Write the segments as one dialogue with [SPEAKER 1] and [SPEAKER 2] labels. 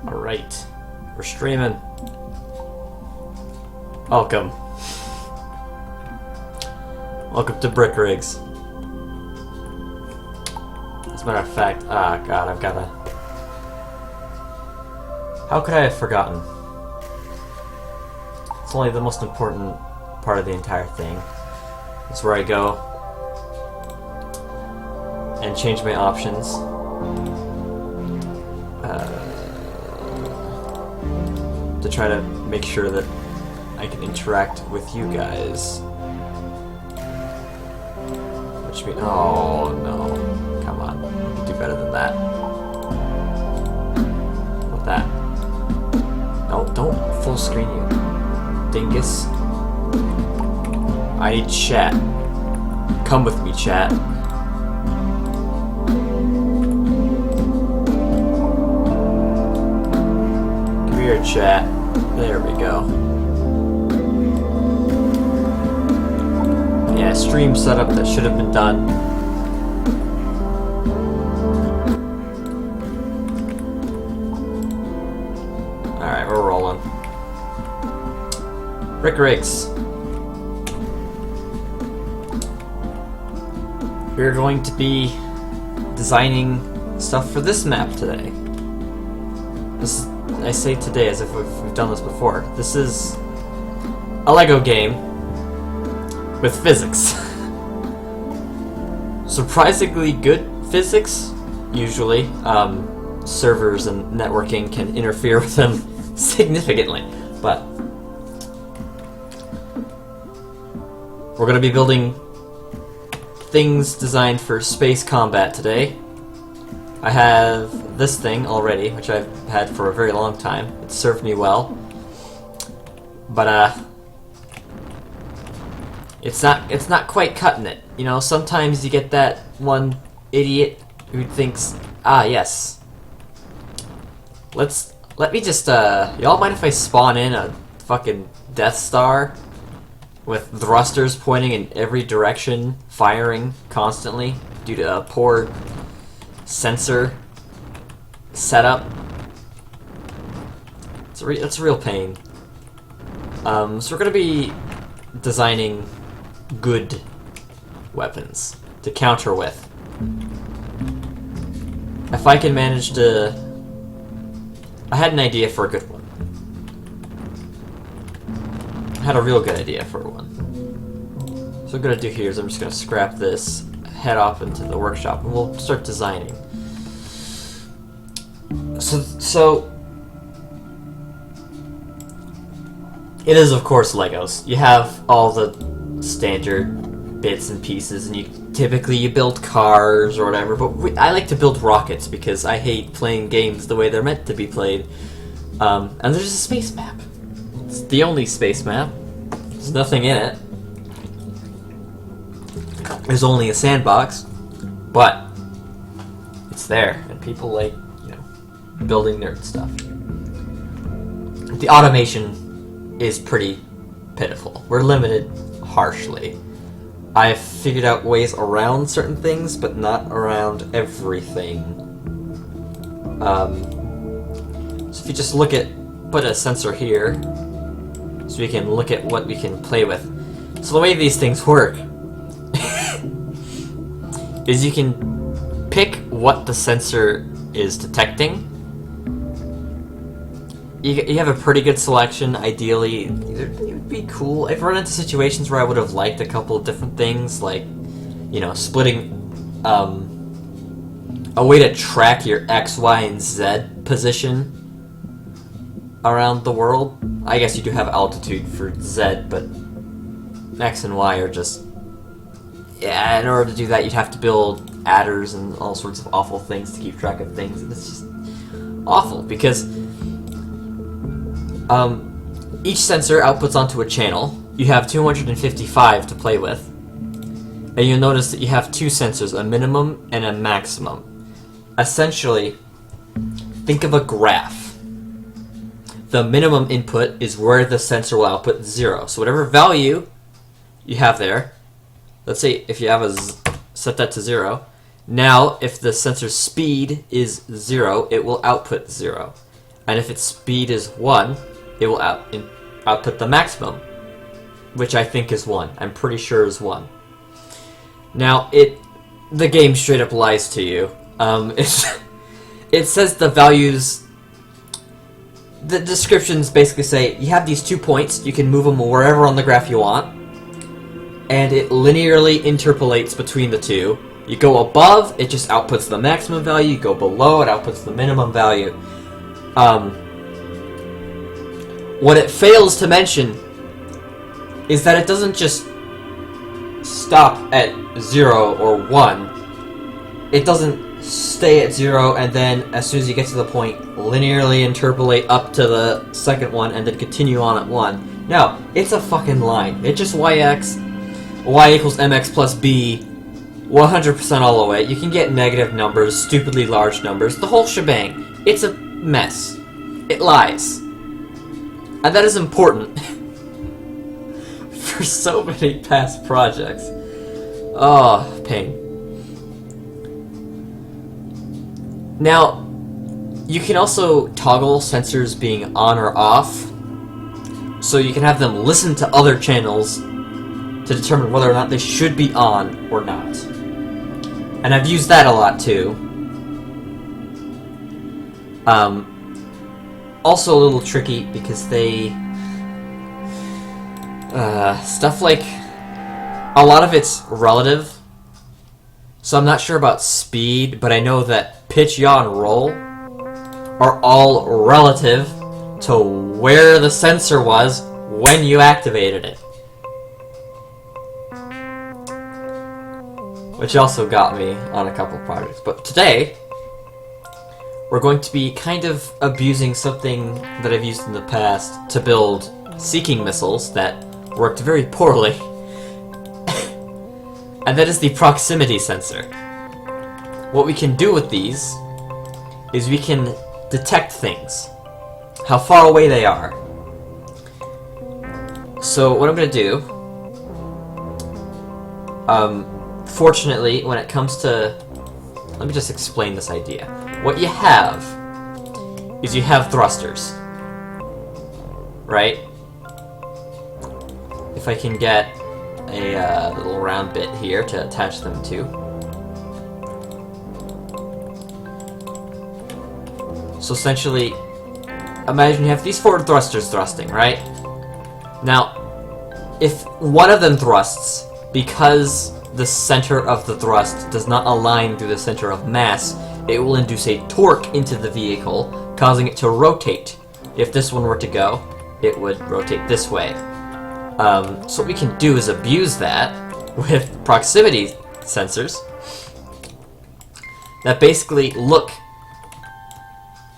[SPEAKER 1] Alright, we're streaming. Welcome. Welcome to Brick Rigs. As a matter of fact, god, I've gotta... How could I have forgotten? It's only the most important part of the entire thing. It's where I go and change my options. To try to make sure that I can interact with you guys. Which means, oh no, come on, you can do better than that. What that? No, don't full screen you, dingus. I need chat. Come with me, chat. Come here, chat. There we go. Yeah, stream setup that should have been done. Alright, we're rolling. Brick Rigs. We're going to be designing stuff for this map today. This, I say today as if we've done this before. This is a Lego game with physics. Surprisingly good physics, usually. Servers and networking can interfere with them significantly, but we're going to be building things designed for space combat today. I have this thing already, which I've had for a very long time. It's served me well. But it's not quite cutting it. You know, sometimes you get that one idiot who thinks, ah yes. Let me just y'all mind if I spawn in a fucking Death Star with thrusters pointing in every direction, firing constantly due to a poor sensor setup? It's a real pain. So we're gonna be designing good weapons to counter with. If I can manage to... I had an idea for a good one. I had a real good idea for one. So what I'm gonna do here is I'm just gonna scrap this, head off into the workshop, and we'll start designing. So it is, of course, Legos. You have all the standard bits and pieces, and you build cars or whatever, but I like to build rockets because I hate playing games the way they're meant to be played. And there's a space map. It's the only space map. There's nothing in it. There's only a sandbox, but it's there, and people like, you know, building nerd stuff. The automation is pretty pitiful. We're limited harshly. I've figured out ways around certain things, but not around everything. So if you just put a sensor here, so we can look at what we can play with. So the way these things work is you can pick what the sensor is detecting. You have a pretty good selection, ideally. It would be cool. I've run into situations where I would have liked a couple of different things, like, you know, splitting a way to track your X, Y, and Z position around the world. I guess you do have altitude for Z, but X and Y are just... Yeah, in order to do that, you'd have to build adders and all sorts of awful things to keep track of things, and it's just awful, because each sensor outputs onto a channel. You have 255 to play with, and you'll notice that you have two sensors, a minimum and a maximum. Essentially, think of a graph. The minimum input is where the sensor will output 0. So whatever value you have there, let's say if you have set that to 0, now if the sensor's speed is 0, it will output 0. And if its speed is 1, it will output the maximum, which I think is 1. I'm pretty sure is 1. Now, the game straight up lies to you. It says the values... The descriptions basically say, you have these 2 points, you can move them wherever on the graph you want, and it linearly interpolates between the two. You go above, it just outputs the maximum value, you go below, it outputs the minimum value. What it fails to mention is that it doesn't just stop at 0 or 1. It doesn't stay at 0 and then, as soon as you get to the point, linearly interpolate up to the second one and then continue on at 1. No, it's a fucking line. It's just y equals mx plus b 100% all the way. You can get negative numbers, stupidly large numbers, the whole shebang. It's a mess. It lies. And that is important for so many past projects. Oh, pain. Now, you can also toggle sensors being on or off, so you can have them listen to other channels to determine whether or not they should be on or not. And I've used that a lot too. Also a little tricky because they... stuff like... A lot of it's relative. So I'm not sure about speed, but I know that pitch, yaw, and roll are all relative to where the sensor was when you activated it. Which also got me on a couple projects. But today, we're going to be kind of abusing something that I've used in the past to build seeking missiles that worked very poorly. And that is the proximity sensor. What we can do with these is we can detect things, how far away they are. So what I'm going to do, fortunately, when it comes to... Let me just explain this idea. What you have is you have thrusters, right? If I can get a little round bit here to attach them to. So essentially, imagine you have these 4 thrusters thrusting, right? Now, if one of them thrusts, because the center of the thrust does not align through the center of mass, it will induce a torque into the vehicle, causing it to rotate. If this one were to go, it would rotate this way. So what we can do is abuse that with proximity sensors that basically look,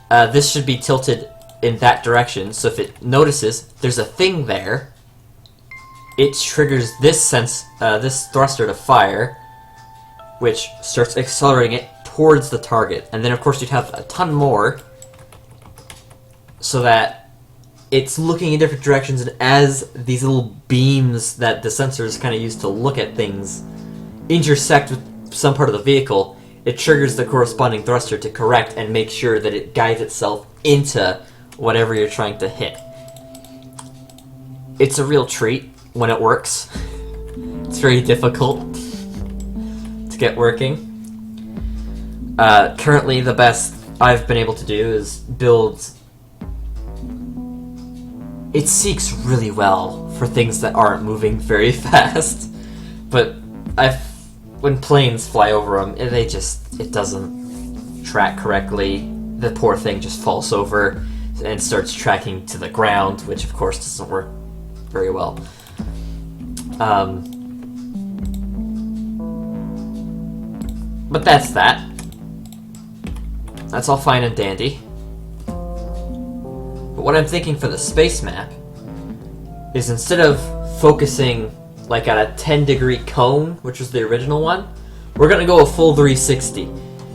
[SPEAKER 1] this should be tilted in that direction, so if it notices there's a thing there, it triggers this this thruster to fire, which starts accelerating it towards the target. And then of course you'd have a ton more, so that it's looking in different directions, and as these little beams that the sensors kind of use to look at things intersect with some part of the vehicle, it triggers the corresponding thruster to correct and make sure that it guides itself into whatever you're trying to hit. It's a real treat when it works. It's very difficult to get working. Currently, the best I've been able to do is build... It seeks really well for things that aren't moving very fast, but when planes fly over them, it doesn't track correctly. The poor thing just falls over and starts tracking to the ground, which of course doesn't work very well. But that's that. That's all fine and dandy. But what I'm thinking for the space map is, instead of focusing like at a 10-degree cone, which was the original one, we're gonna go a full 360.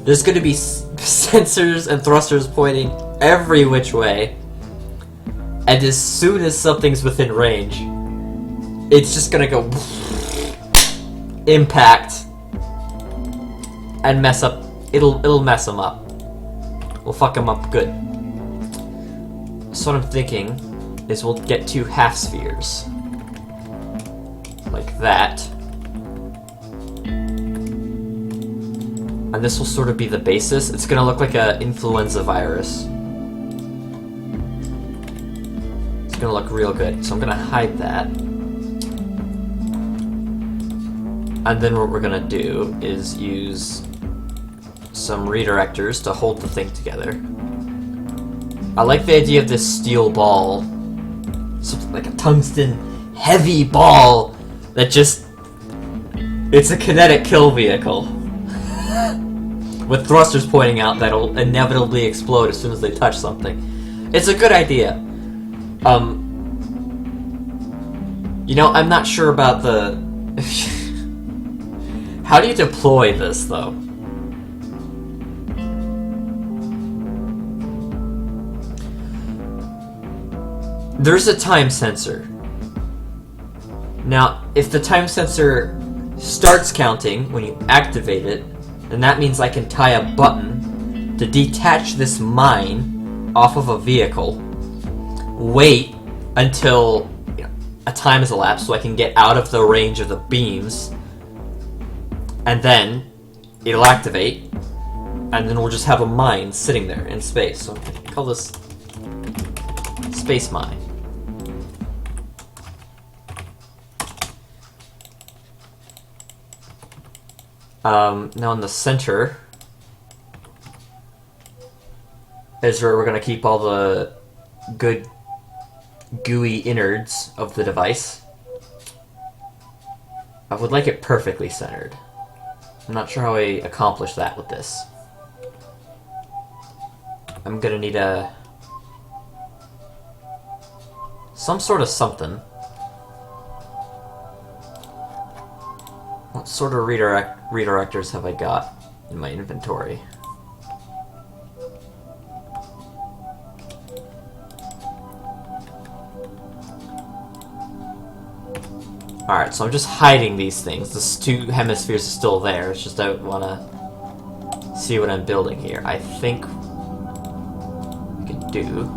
[SPEAKER 1] There's gonna be sensors and thrusters pointing every which way, and as soon as something's within range, it's just gonna go impact and mess up. It'll mess them up. We'll fuck them up good. So what I'm thinking is we'll get 2 half spheres. Like that. And this will sort of be the basis. It's gonna look like an influenza virus. It's gonna look real good. So I'm gonna hide that. And then what we're gonna do is use some redirectors to hold the thing together. I like the idea of this steel ball. Something like a tungsten heavy ball that just... It's a kinetic kill vehicle. With thrusters pointing out that'll inevitably explode as soon as they touch something. It's a good idea. You know, I'm not sure about the... How do you deploy this, though? There's a time sensor. Now, if the time sensor starts counting when you activate it, then that means I can tie a button to detach this mine off of a vehicle, wait until a time has elapsed so I can get out of the range of the beams, and then it'll activate, and then we'll just have a mine sitting there in space. So I call this space mine. Now in the center is where we're going to keep all the good gooey innards of the device. I would like it perfectly centered. I'm not sure how I accomplish that with this. I'm going to need some sort of something. What sort of redirectors have I got in my inventory? Alright, so I'm just hiding these things. This 2 hemispheres are still there. It's just I want to see what I'm building here. I think we can do...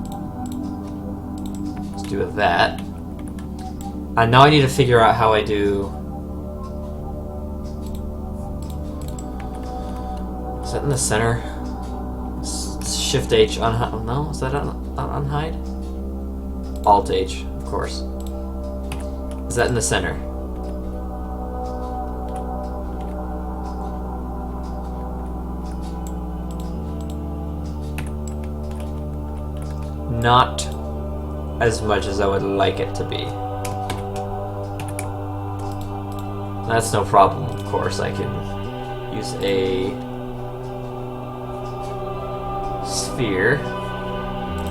[SPEAKER 1] Let's do that. And now I need to figure out how I do... Is that in the center? Shift H unhide. No, is that unhide? Alt H, of course. Is that in the center? Not as much as I would like it to be. That's no problem, of course. I can use a sphere.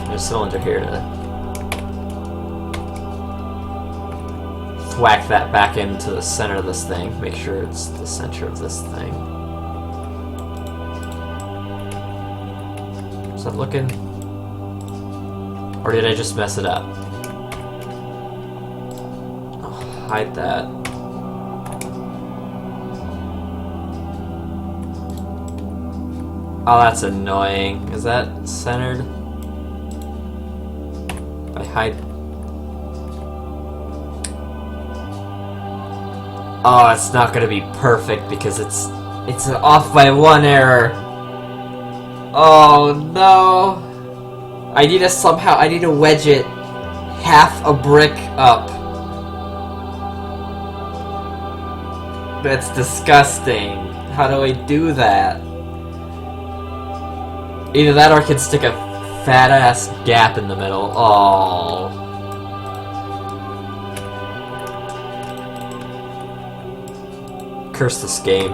[SPEAKER 1] There's a cylinder here to thwack that back into the center of this thing. Make sure it's the center of this thing. Is that looking? Or did I just mess it up? Oh, hide that. Oh, that's annoying. Is that centered? I hide... Oh, it's not gonna be perfect because it's off by 1 error. Oh no! I need to wedge it half a brick up. That's disgusting. How do I do that? Either that or I can stick a fat-ass gap in the middle. Oh. Curse this game.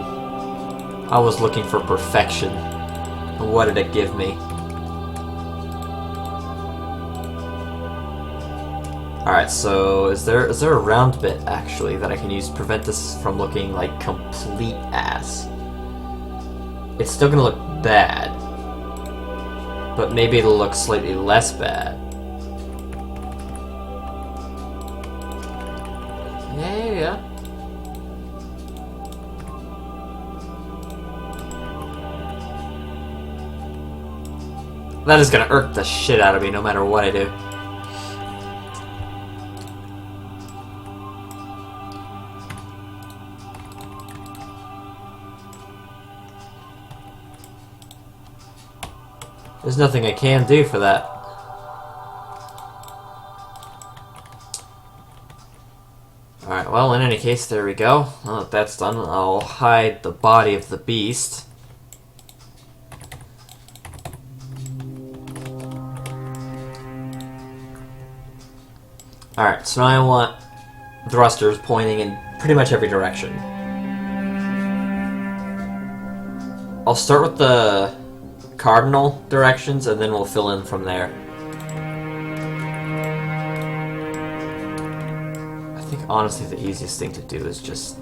[SPEAKER 1] I was looking for perfection. And what did it give me? Alright, so is there a round bit actually that I can use to prevent this from looking like complete ass? It's still gonna look bad. But maybe it'll look slightly less bad. Yeah. That is gonna irk the shit out of me no matter what I do. There's nothing I can do for that. Alright, well, in any case, there we go. Now that that's done, I'll hide the body of the beast. Alright, so now I want thrusters pointing in pretty much every direction. I'll start with the cardinal directions, and then we'll fill in from there. I think, honestly, the easiest thing to do is just...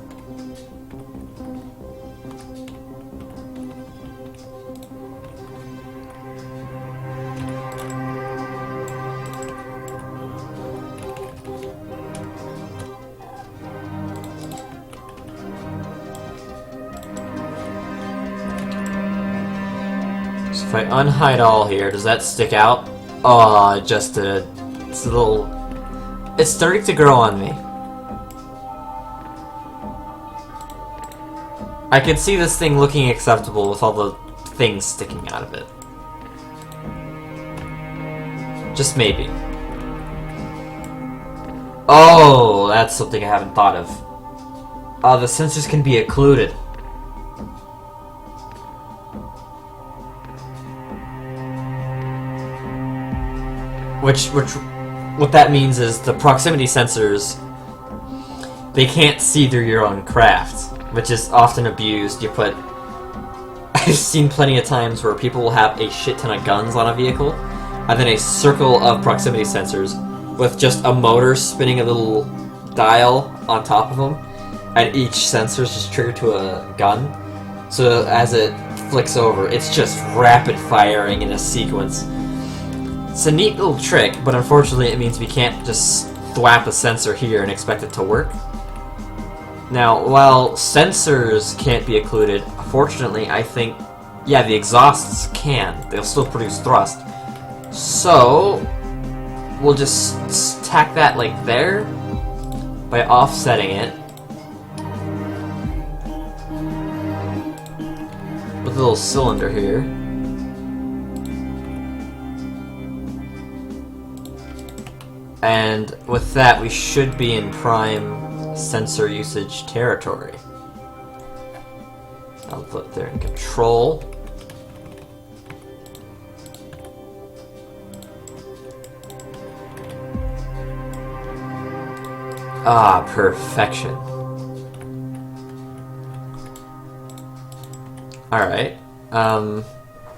[SPEAKER 1] So if I unhide all here, does that stick out? Oh, just it's a little... It's starting to grow on me. I can see this thing looking acceptable with all the things sticking out of it. Just maybe. Oh, that's something I haven't thought of. The sensors can be occluded. What that means is the proximity sensors, they can't see through your own craft, which is often abused. I've seen plenty of times where people will have a shit ton of guns on a vehicle, and then a circle of proximity sensors with just a motor spinning a little dial on top of them, and each sensor is just triggered to a gun. So as it flicks over, it's just rapid firing in a sequence. It's a neat little trick, but unfortunately it means we can't just thwap a sensor here and expect it to work. Now, while sensors can't be occluded, fortunately I think, yeah, the exhausts can. They'll still produce thrust. So, we'll just tack that like there, by offsetting it. With a little cylinder here. And with that, we should be in prime sensor usage territory. I'll put there in control. Ah, perfection. Alright.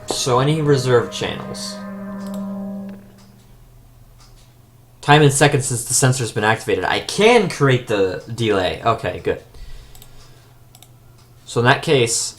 [SPEAKER 1] So any reserve channels? Time in seconds since the sensor's been activated. I can create the delay. Okay, good. So in that case...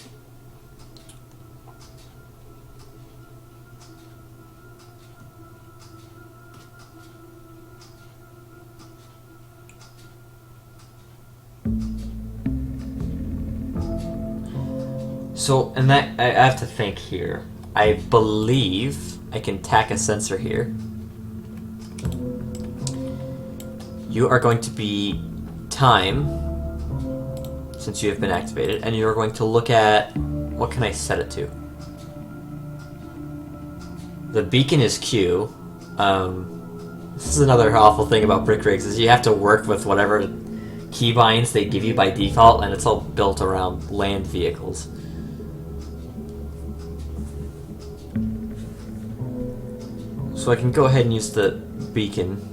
[SPEAKER 1] So, and that, I have to think here. I believe I can tack a sensor here. You are going to be time, since you have been activated, and you're going to look at, what can I set it to? The beacon is Q. This is another awful thing about brick rigs, is you have to work with whatever keybinds they give you by default, and it's all built around land vehicles. So I can go ahead and use the beacon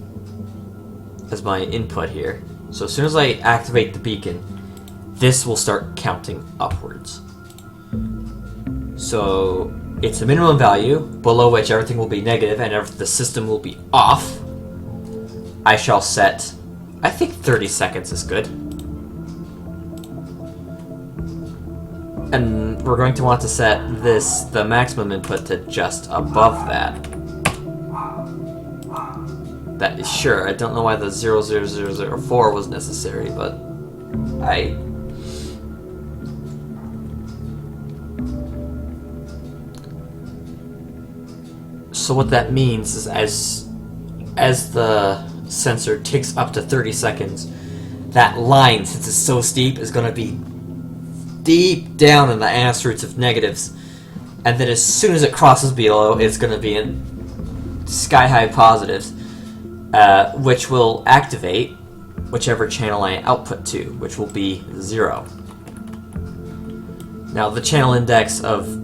[SPEAKER 1] as my input here. So as soon as I activate the beacon, this will start counting upwards. So it's a minimum value, below which everything will be negative and the system will be off. I shall set, I think 30 seconds is good. And we're going to want to set the maximum input to just above that. That is sure. I don't know why the 00004 was necessary, but So what that means is as the sensor ticks up to 30 seconds, that line, since it's so steep, is going to be deep down in the ass roots of negatives. And then as soon as it crosses below, it's going to be in sky-high positives, which will activate whichever channel I output to, which will be 0. Now, the channel index of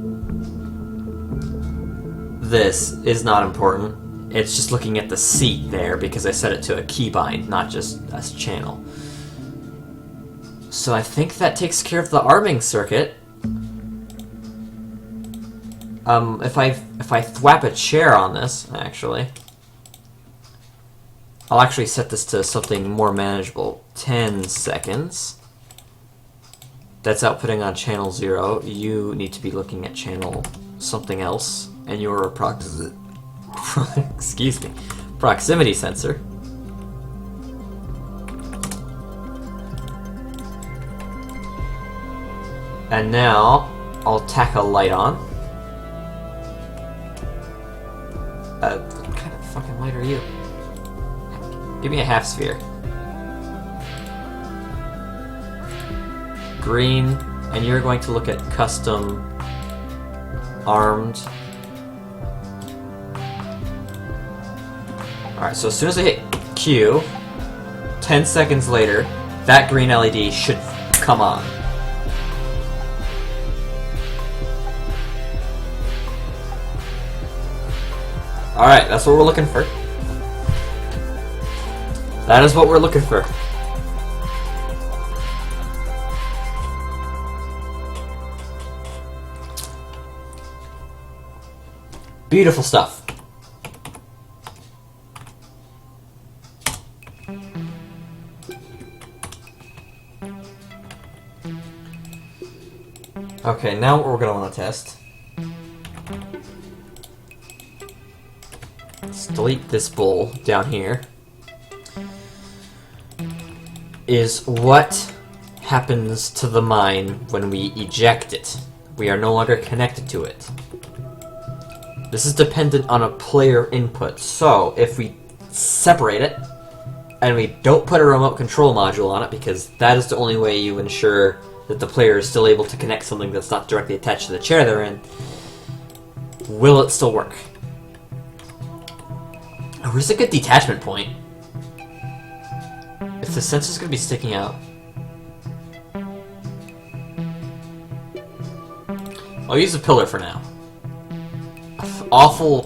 [SPEAKER 1] this is not important. It's just looking at the seat there, because I set it to a keybind, not just a channel. So I think that takes care of the arming circuit. If I thwap a chair on this, actually, I'll actually set this to something more manageable. 10 seconds. That's outputting on channel 0. You need to be looking at channel something else, and your excuse me, proximity sensor. And now I'll tack a light on. What kind of fucking light are you? Give me a half sphere. Green, and you're going to look at custom armed. Alright, so as soon as I hit Q, 10 seconds later, that green LED should come on. Alright, that's what we're looking for. That is what we're looking for. Beautiful stuff. Okay, now what we're going to want to test. Let's delete this bowl down here. Is what happens to the mine when we eject it. We are no longer connected to it. This is dependent on a player input, so if we separate it, and we don't put a remote control module on it, because that is the only way you ensure that the player is still able to connect something that's not directly attached to the chair they're in, will it still work? Oh, where's a good detachment point? If the sensor's gonna be sticking out. I'll use a pillar for now. Awful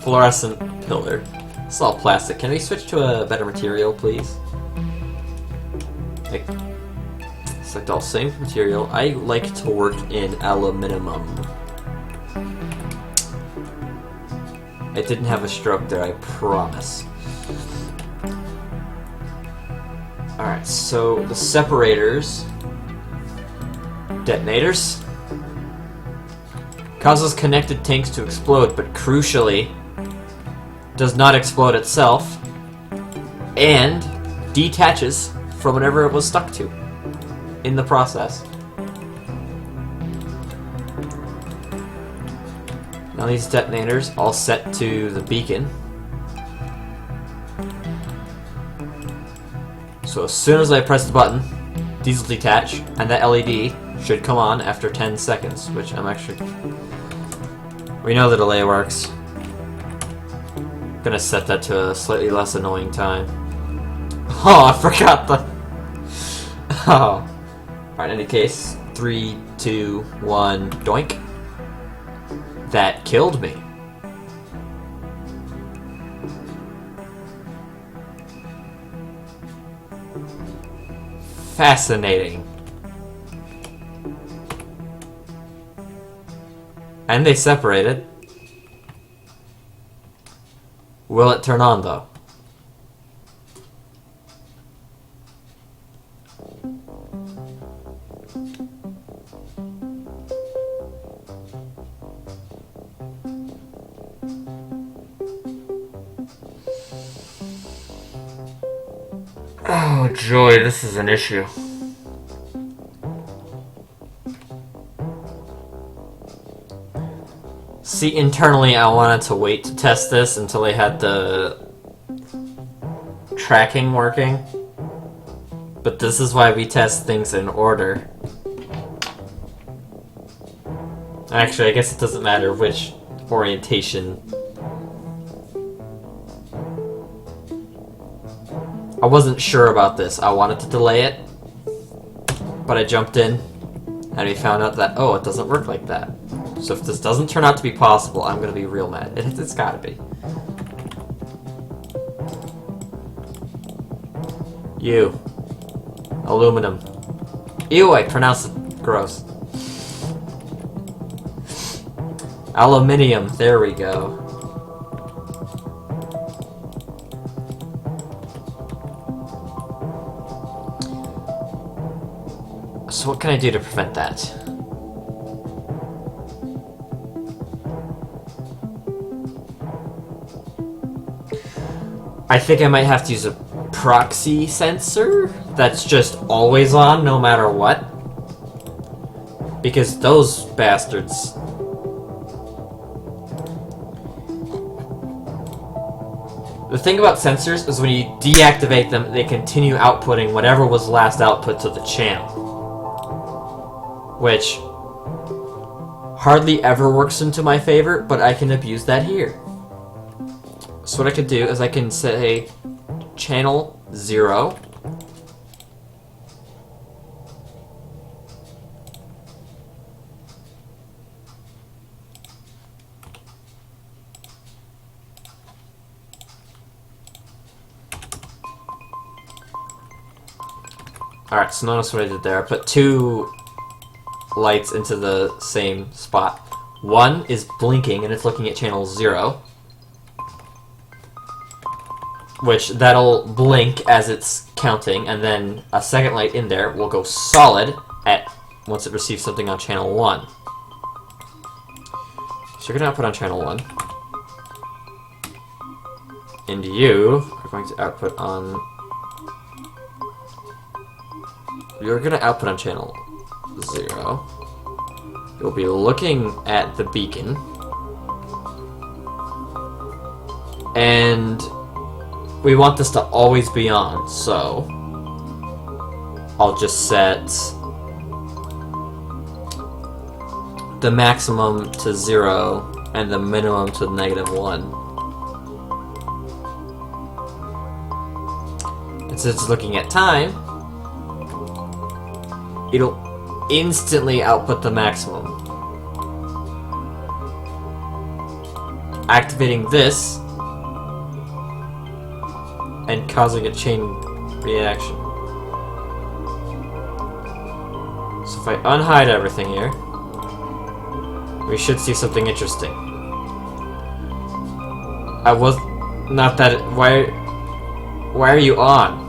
[SPEAKER 1] fluorescent pillar. It's all plastic. Can we switch to a better material, please? Like, select all same material. I like to work in aluminum. I didn't have a stroke there, I promise. Alright, so the separators, detonators, causes connected tanks to explode, but crucially, does not explode itself, and detaches from whatever it was stuck to in the process. Now these detonators all set to the beacon. So as soon as I press the button, these will detach, and that LED should come on after 10 seconds, which I'm actually... We know the delay works. I'm gonna set that to a slightly less annoying time. Oh, I forgot the... Oh. Alright, in any case, 3, 2, 1, doink. That killed me. Fascinating. And they separated. Will it turn on, though? Oh joy, this is an issue. See, internally I wanted to wait to test this until I had the tracking working. But this is why we test things in order. Actually, I guess it doesn't matter which orientation. I wasn't sure about this. I wanted to delay it, but I jumped in, and we found out that, oh, it doesn't work like that. So if this doesn't turn out to be possible, I'm gonna be real mad. It's gotta be. You. Aluminum. Ew, I pronounced it gross. Aluminium, there we go. So what can I do to prevent that? I think I might have to use a proxy sensor that's just always on no matter what. Because those bastards... The thing about sensors is when you deactivate them, they continue outputting whatever was last output to the channel. Which hardly ever works into my favor, but I can abuse that here. So what I can do is I can say channel 0. Alright, so notice what I did there. I put 2 lights into the same spot. One is blinking and it's looking at channel 0. Which that'll blink as it's counting, and then a second light in there will go solid at once it receives something on channel 1. So you're gonna output on channel 1. And you are going to output on... You're gonna output on channel 0. You'll be looking at the beacon. And we want this to always be on, so I'll just set the maximum to 0 and the minimum to -1. And since it's looking at time, it'll instantly output the maximum. Activating this and causing a chain reaction. So if I unhide everything here, we should see something interesting. I was not that. Why are you on?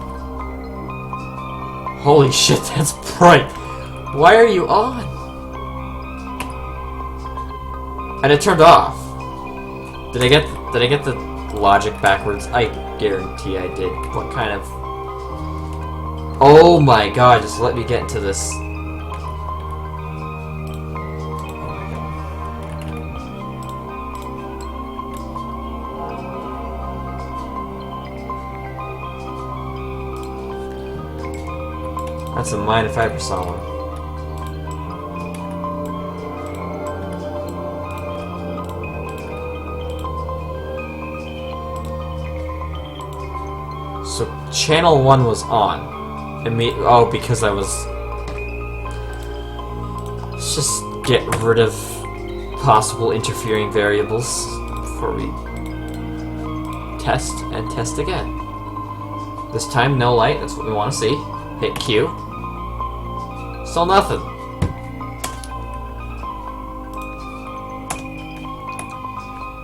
[SPEAKER 1] Holy shit, that's bright. Why are you on? And it turned off. Did I get the logic backwards? I guarantee I did. What kind of... Oh my god, just let me get into this. That's a mine if I ever saw one. So channel 1 was on. Oh, because I was... Let's just get rid of possible interfering variables before we test and test again. This time, no light. That's what we want to see. Hit Q. Still nothing.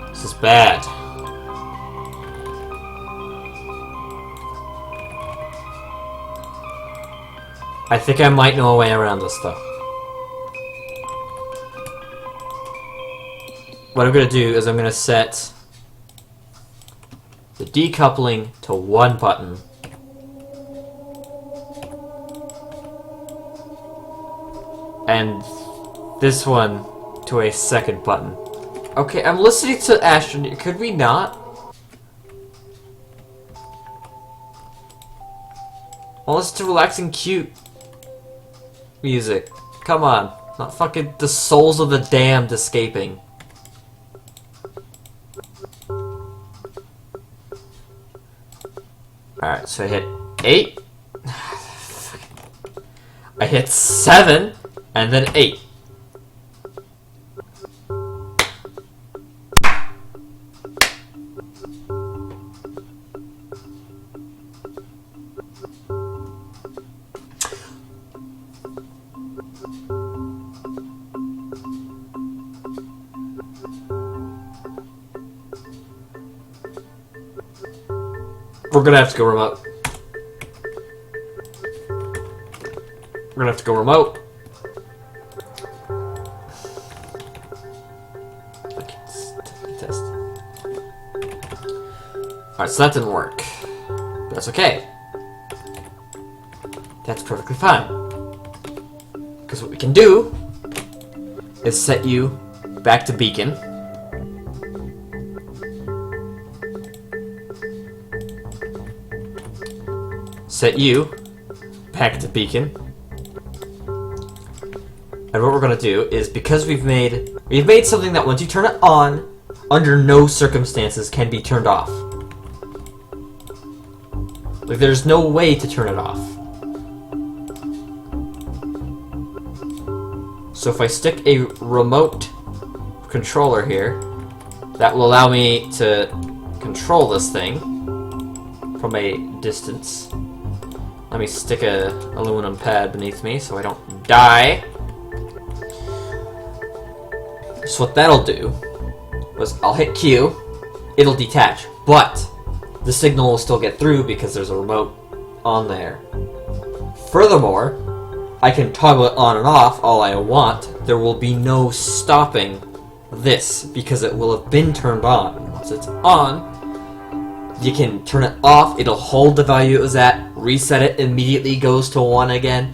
[SPEAKER 1] This is bad. I think I might know a way around this though. What I'm gonna do is I'm gonna set the decoupling to 1 button. And this one to a 2nd button. Okay, I'm listening to Ashton. Could we not? I'll listen to relaxing, cute music. Come on. Not fucking the souls of the damned escaping. Alright, so I hit 8. I hit 7, and then 8. We're gonna have to go remote. We're gonna have to go remote. Okay, test. Alright, so that didn't work. But that's okay. That's perfectly fine. Because what we can do is set you back to beacon. Set you back to beacon. And what we're gonna do is, because we've made something that once you turn it on, under no circumstances can be turned off. Like, there's no way to turn it off. So if I stick a remote controller here, that will allow me to control this thing from a distance. Let me stick a aluminum pad beneath me so I don't die. So what that'll do was I'll hit Q, it'll detach, but the signal will still get through because there's a remote on there. Furthermore, I can toggle it on and off all I want. There will be no stopping this because it will have been turned on. Once it's on, you can turn it off, it'll hold the value it was at, reset it, immediately goes to 1 again.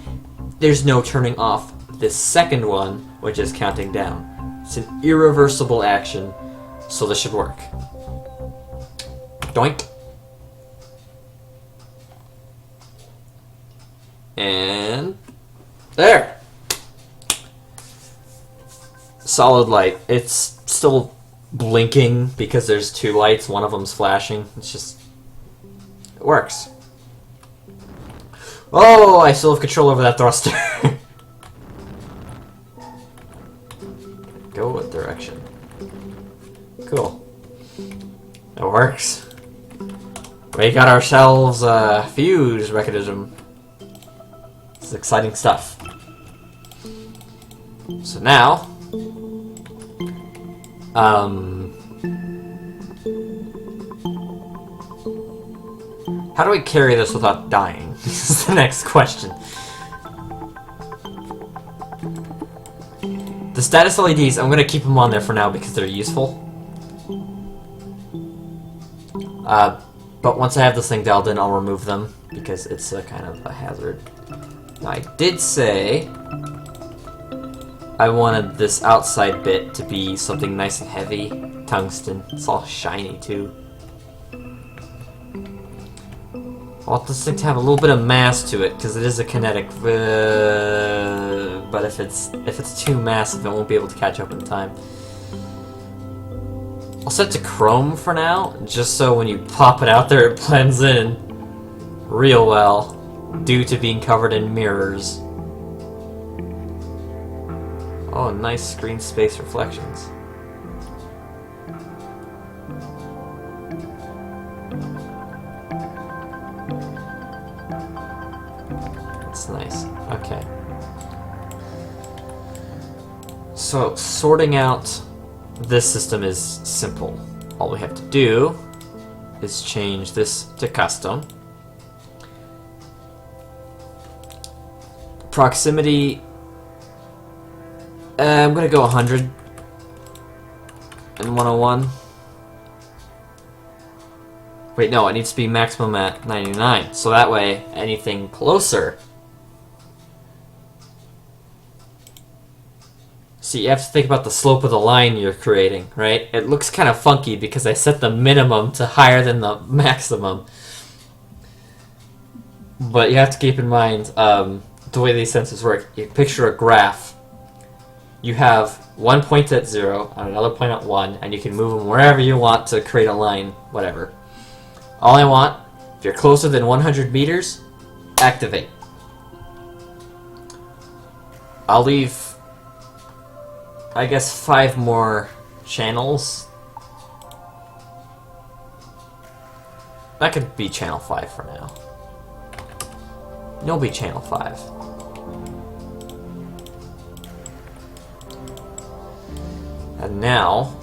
[SPEAKER 1] There's no turning off this second one, which is counting down. It's an irreversible action, so this should work. Doink. And there. Solid light. It's still blinking because there's 2 lights, one of them's flashing. It's just, it works. Oh, I still have control over that thruster. Go what direction? Cool. It works. We got ourselves a fuse mechanism. This is exciting stuff. So now, how do I carry this without dying? This is the next question. The status LEDs, I'm gonna keep them on there for now because they're useful. But once I have this thing dialed in, I'll remove them because it's a kind of a hazard. Now, I did say I wanted this outside bit to be something nice and heavy. Tungsten. It's all shiny, too. I want this thing to have a little bit of mass to it, because it is a kinetic. But if it's too massive, it won't be able to catch up in time. I'll set to chrome for now, just so when you pop it out there, it blends in real well, due to being covered in mirrors. Oh, nice screen space reflections. That's nice. Okay. So, sorting out this system is simple. All we have to do is change this to custom. Proximity, I'm gonna go 100 and 101. Wait, no, it needs to be maximum at 99, so that way anything closer So you have to think about the slope of the line you're creating, right? It looks kind of funky because I set the minimum to higher than the maximum. But you have to keep in mind the way these sensors work. You picture a graph. You have one point at 0 and another point at 1, and you can move them wherever you want to create a line, whatever. All I want, if you're closer than 100 meters, activate. I'll leave, I guess, 5 more channels. That could be channel 5 for now. No, be channel 5. And now,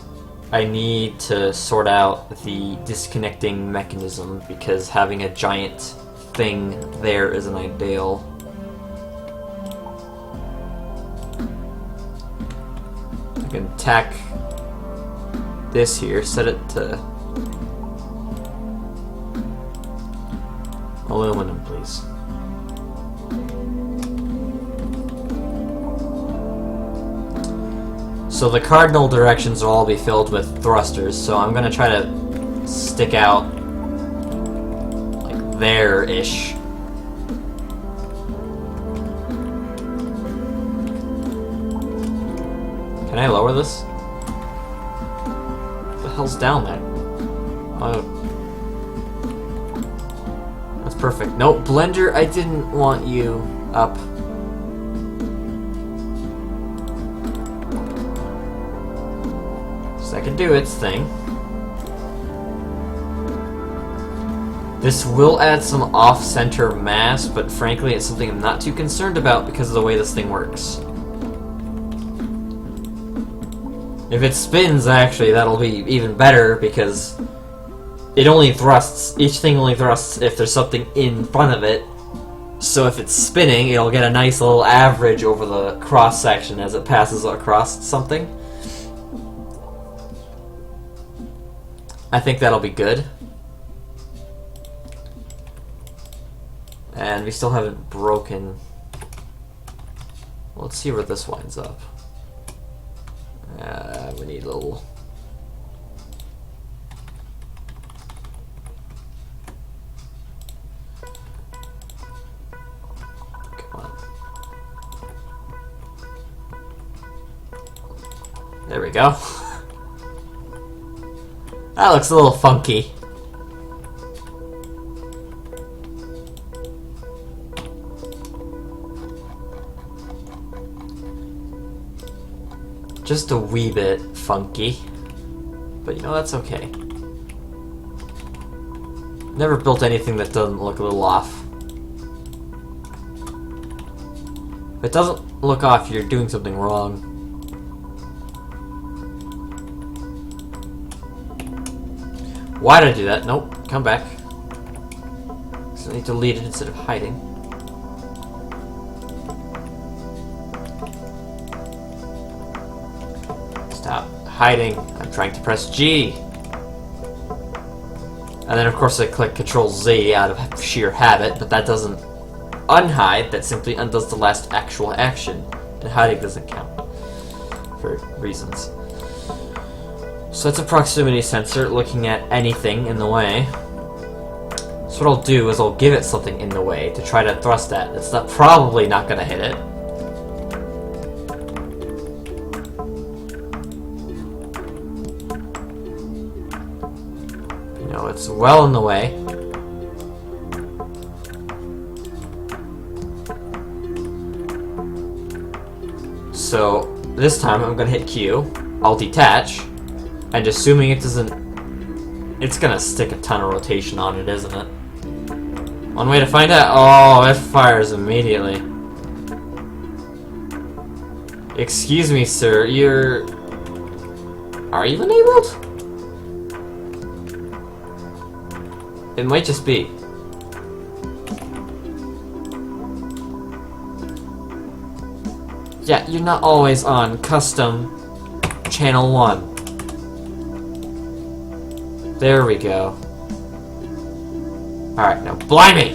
[SPEAKER 1] I need to sort out the disconnecting mechanism because having a giant thing there isn't ideal. I can tack this here, set it to aluminum, please. So the cardinal directions will all be filled with thrusters, so I'm gonna try to stick out like there-ish. Can I lower this? What the hell's down there? Oh. That's perfect. Nope, Blender, I didn't want you up. So I can do its thing. This will add some off-center mass, but frankly it's something I'm not too concerned about because of the way this thing works. If it spins, actually, that'll be even better because it only thrusts, each thing only thrusts if there's something in front of it. So if it's spinning, it'll get a nice little average over the cross-section as it passes across something. I think that'll be good. And we still haven't broken... Let's see where this winds up. We need a little... Come on. There we go. That looks a little funky. Just a wee bit funky. But you know, that's okay. Never built anything that doesn't look a little off. If it doesn't look off, you're doing something wrong. Why did I do that? Nope. Come back. So I need to delete it instead of hiding. Stop hiding. I'm trying to press G. And then of course I click Control Z out of sheer habit, but that doesn't unhide, that simply undoes the last actual action. And hiding doesn't count. For reasons. So that's a proximity sensor looking at anything in the way. So what I'll do is I'll give it something in the way to try to thrust at. It's probably not going to hit it. You know, it's well in the way. So this time I'm going to hit Q. I'll detach. And assuming it doesn't... It's gonna stick a ton of rotation on it, isn't it? One way to find out... Oh, it fires immediately. Excuse me, sir. You're... Are you enabled? It might just be. Yeah, you're not always on custom channel 1. There we go. Alright, now blimey!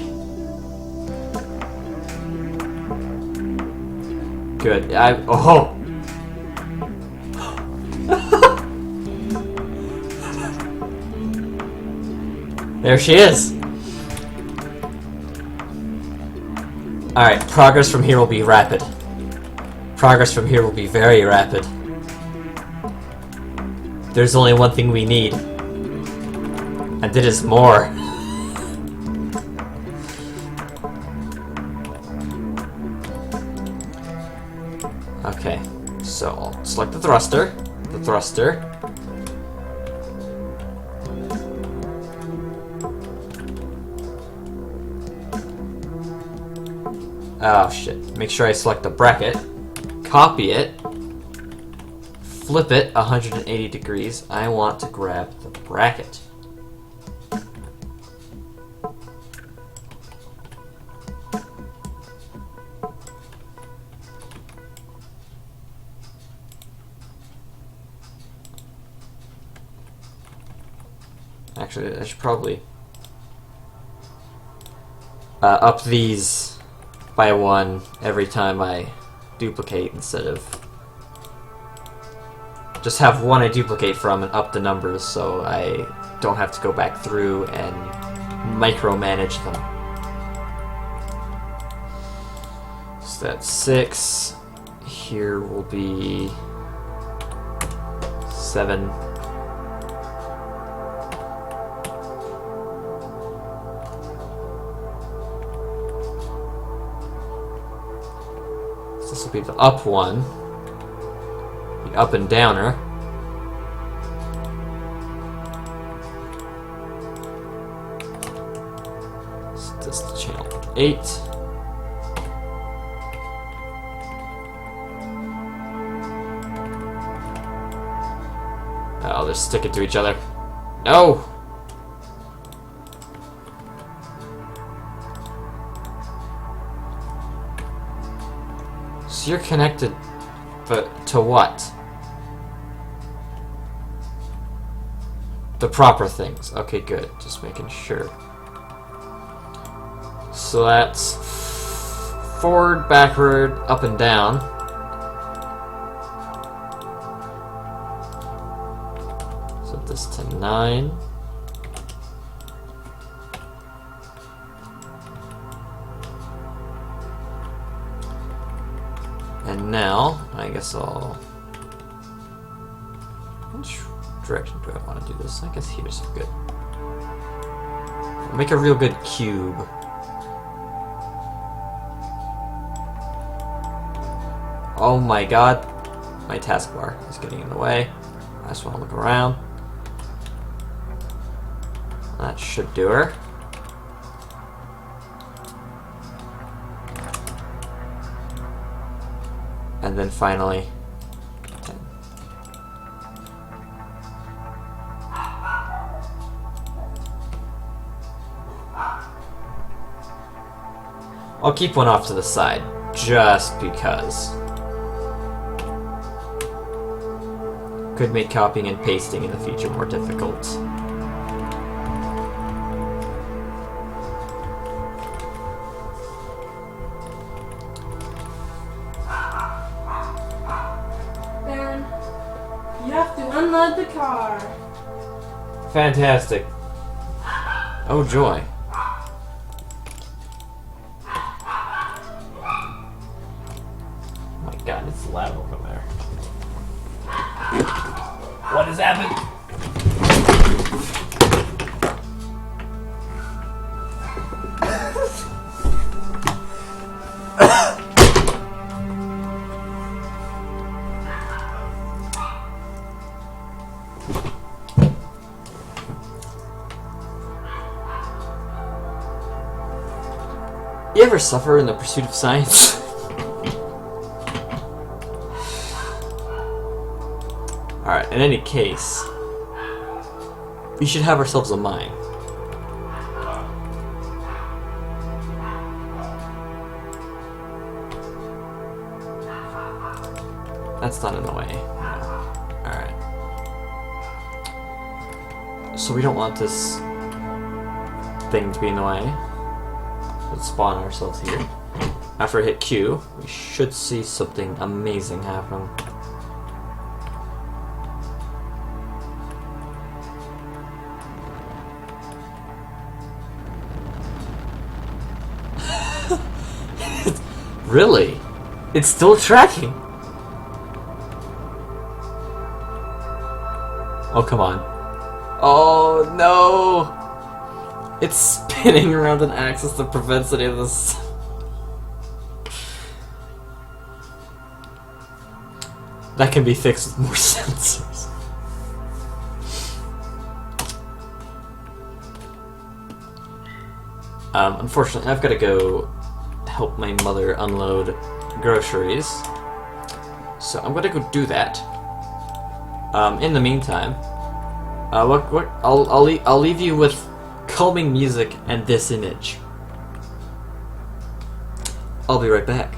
[SPEAKER 1] Good. Oh! There she is! Alright, progress from here will be rapid. Progress from here will be very rapid. There's only one thing we need. And it is more. Okay, so I'll select the thruster. Oh shit. Make sure I select the bracket. Copy it. Flip it 180 degrees. I want to grab the bracket. Actually, I should probably up these by 1 every time I duplicate instead of just have one I duplicate from and up the numbers so I don't have to go back through and micromanage them. So that's 6. Here will be 7. This will be the up one, the up and downer. So this is channel 8. Oh, they're sticking to each other. No! So you're connected, but to what? The proper things. Okay, good. Just making sure. So that's forward, backward, up and down. Set this to 9. And now, I guess I'll... Which direction do I want to do this? I guess here's good. I'll make a real good cube. Oh my god. My taskbar is getting in the way. I just want to look around. That should do her. And then finally, 10. I'll keep one off to the side, just because. Could make copying and pasting in the future more difficult.
[SPEAKER 2] You have to unload the car.
[SPEAKER 1] Fantastic. Oh joy. Oh my god, it's loud over there. What has happened? You ever suffer in the pursuit of science? Alright, in any case, we should have ourselves a mine. That's not in the way. No. Alright. So we don't want this thing to be in the way. Let's spawn ourselves here. After I hit Q, we should see something amazing happen. Really? It's still tracking. Oh, come on. Oh, no! It's spinning around an axis that prevents any of this. That can be fixed with more sensors. Unfortunately, I've got to go help my mother unload groceries. So I'm gonna go do that. In the meantime, I'll leave you with calming music and this image. I'll be right back.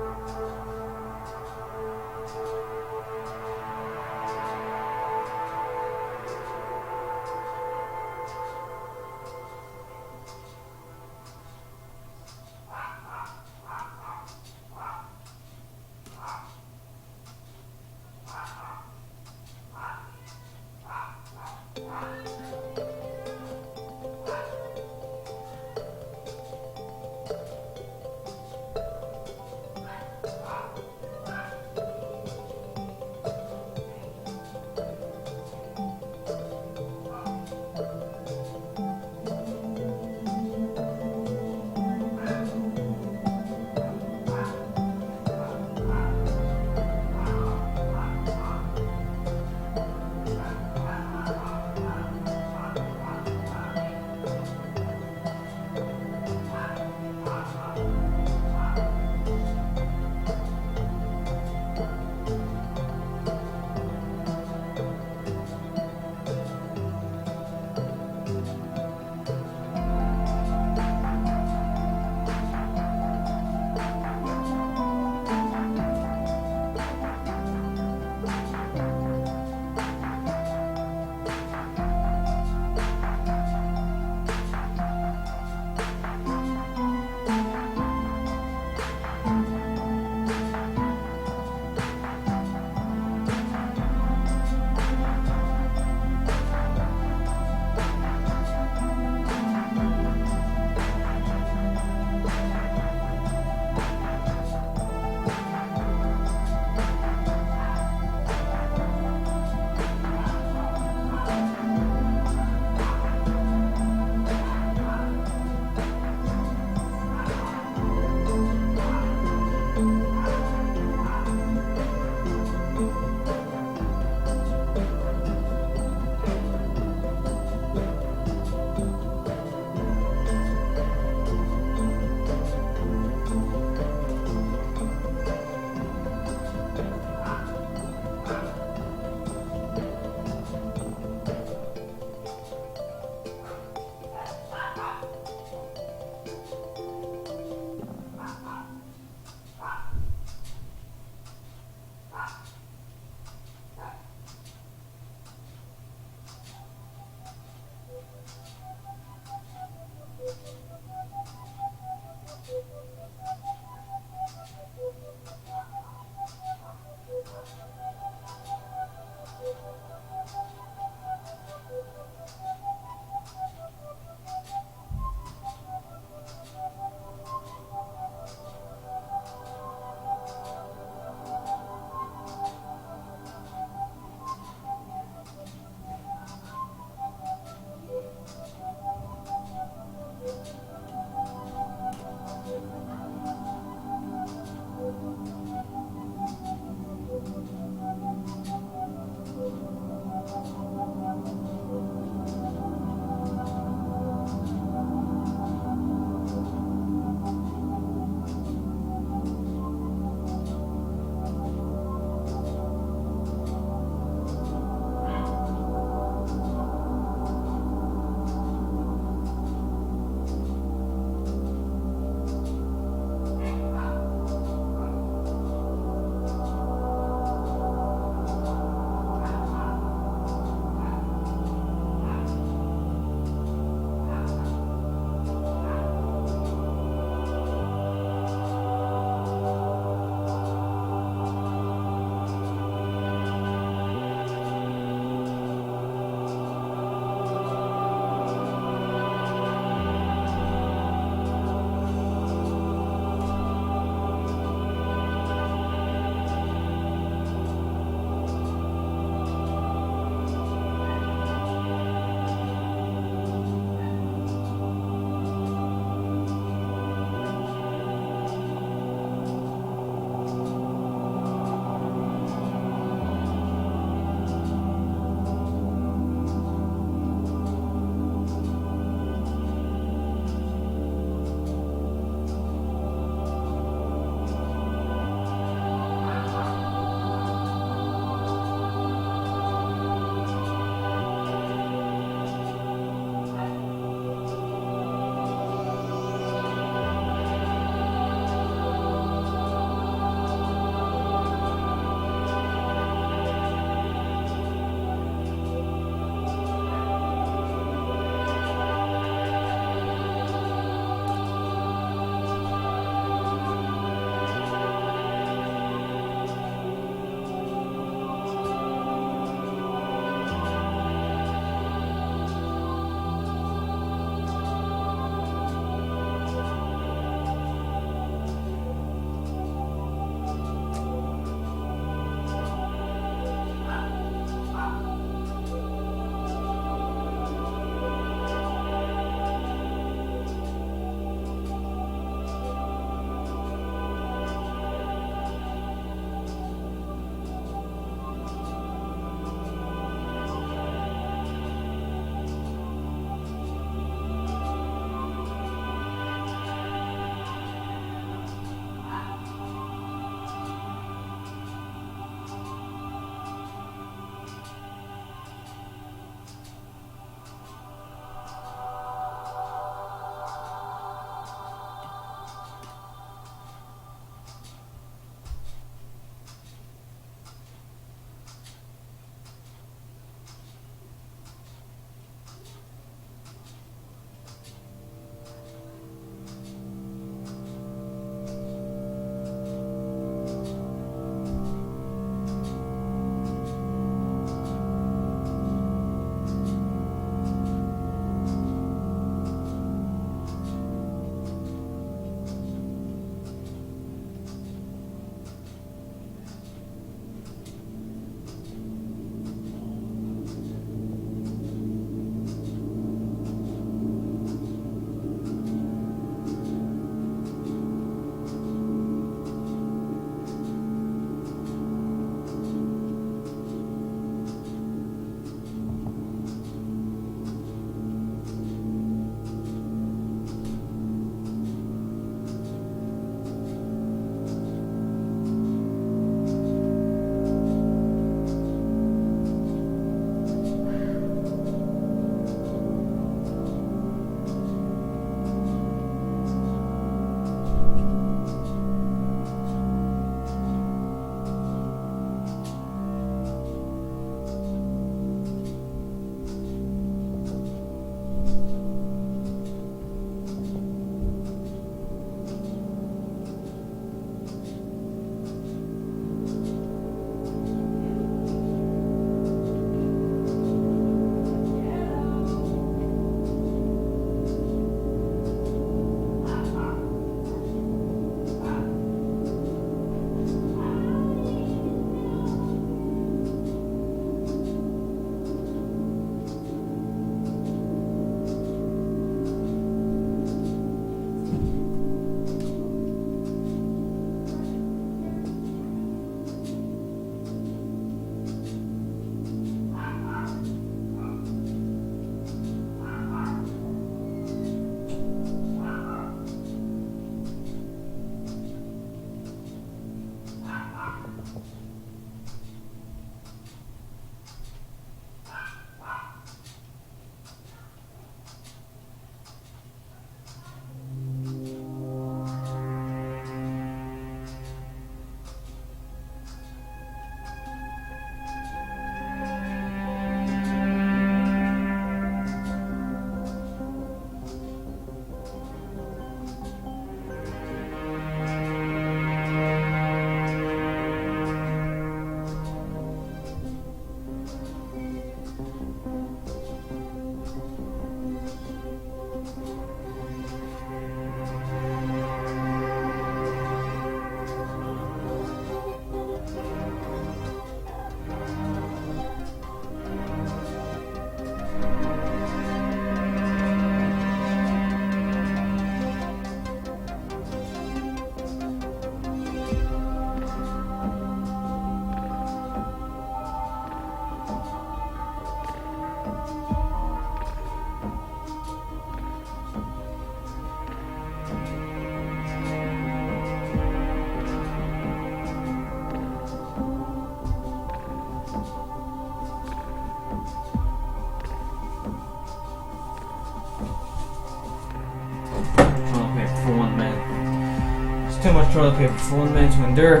[SPEAKER 1] toilet paper for 1 minute to endure.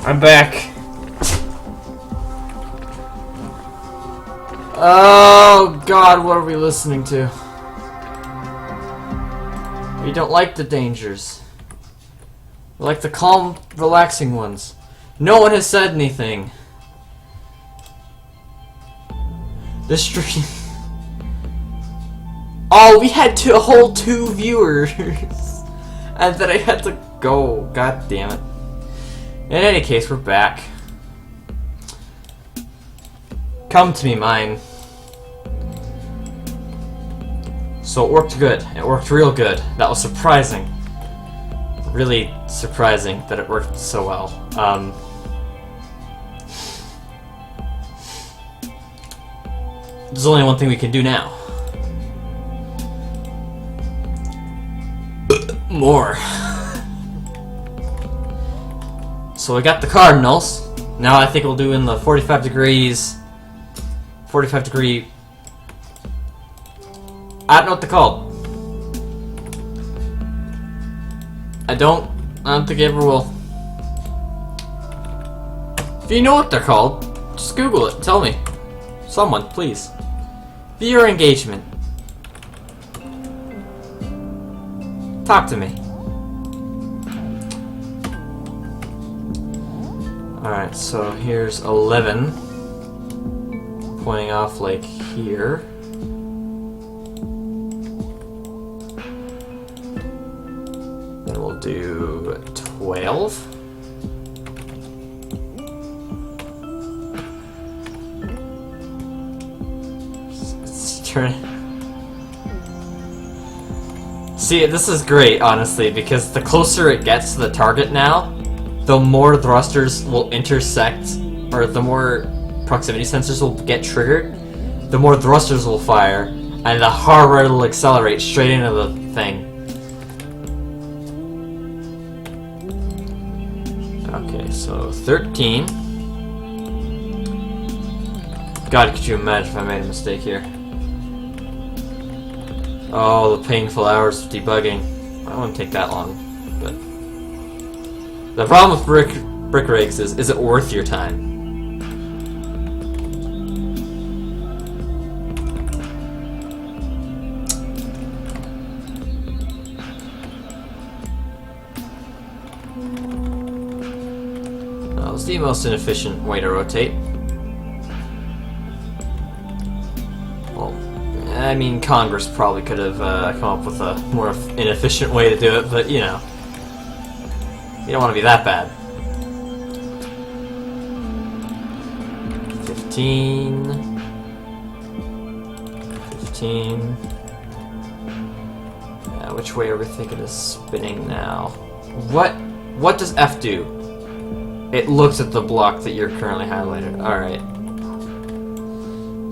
[SPEAKER 1] I'm back. Oh God, what are we listening to? We don't like the dangers. We like the calm, relaxing ones. No one has said anything. The stream. Oh, we had a whole 2 viewers, and then I had to go. God damn it. In any case, we're back. Come to me, mine. So it worked good. It worked real good. That was surprising. Really surprising that it worked so well. There's only one thing we can do now. More. So we got the cardinals. Now I think we'll do in the 45 degrees. 45 degree. I don't know what they're called. I don't think I ever will. If you know what they're called, just Google it. Tell me. Someone, please. Viewer engagement. Talk to me. Alright, so here's 11. Pointing off like here. Then we'll do 12. See, this is great, honestly, because the closer it gets to the target now, the more thrusters will intersect, or the more proximity sensors will get triggered, the more thrusters will fire, and the harder it'll accelerate straight into the thing. Okay, so 13. God, could you imagine if I made a mistake here? Oh, the painful hours of debugging. I won't take that long, but the problem with brick rigs is it worth your time? That was the most inefficient way to rotate. I mean, Congress probably could have come up with a more inefficient way to do it, but you know, you don't want to be that bad. 15. 15. Which way are we thinking of spinning now? What does F do? It looks at the block that you're currently highlighted. Alright.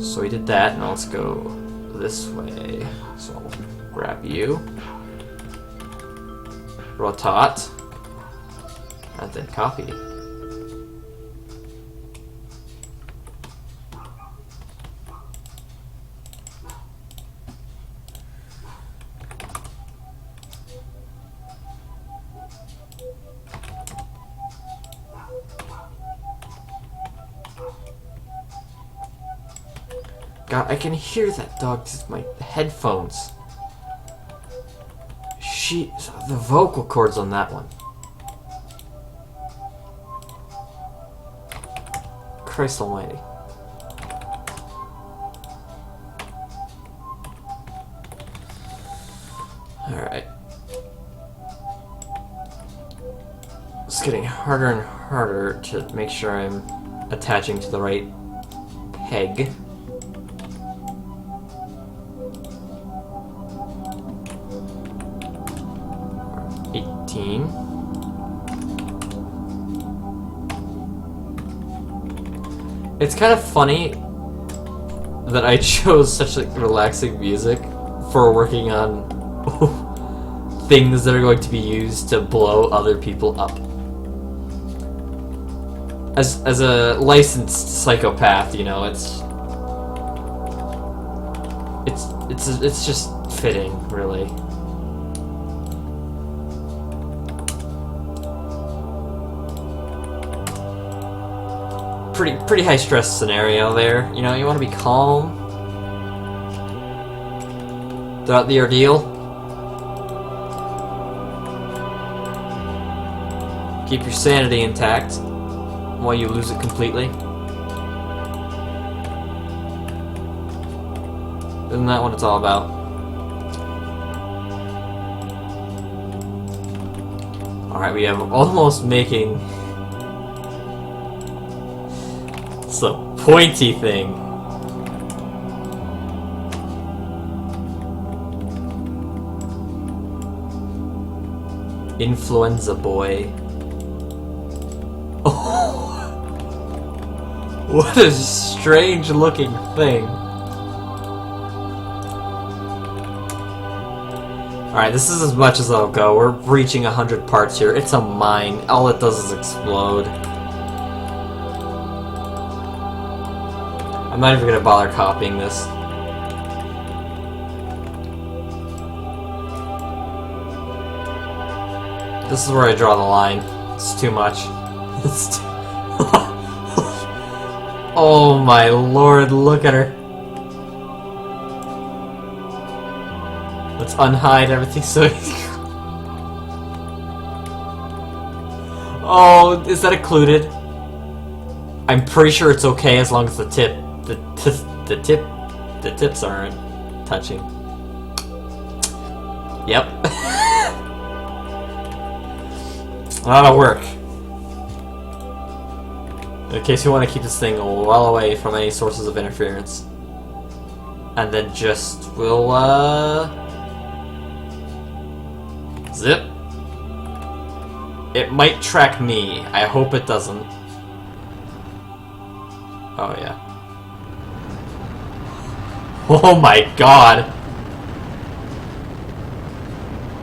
[SPEAKER 1] So we did that, now let's go this way. So I'll grab you, rotate, and then copy. God, I can hear that dog through my headphones. The vocal cords on that one. Christ almighty. Alright. It's getting harder and harder to make sure I'm attaching to the right peg. 18. It's kind of funny that I chose such like relaxing music for working on things that are going to be used to blow other people up. As a licensed psychopath, you know, it's just fitting, really. pretty high stress scenario there. You know, you want to be calm throughout the ordeal. Keep your sanity intact while you lose it completely. Isn't that what it's all about? Alright, we have almost making... It's a pointy thing. Influenza boy. Oh! What a strange looking thing. Alright, this is as much as I'll go. We're reaching 100 parts here. It's a mine. All it does is explode. I'm not even gonna bother copying this. This is where I draw the line. It's too much. It's too... Oh my lord, look at her. Let's unhide everything so... Oh, is that occluded? I'm pretty sure it's okay as long as the tips aren't touching. Yep. That'll work. In case you want to keep this thing well away from any sources of interference. And then just, zip. It might track me. I hope it doesn't. Oh, yeah. Oh my god!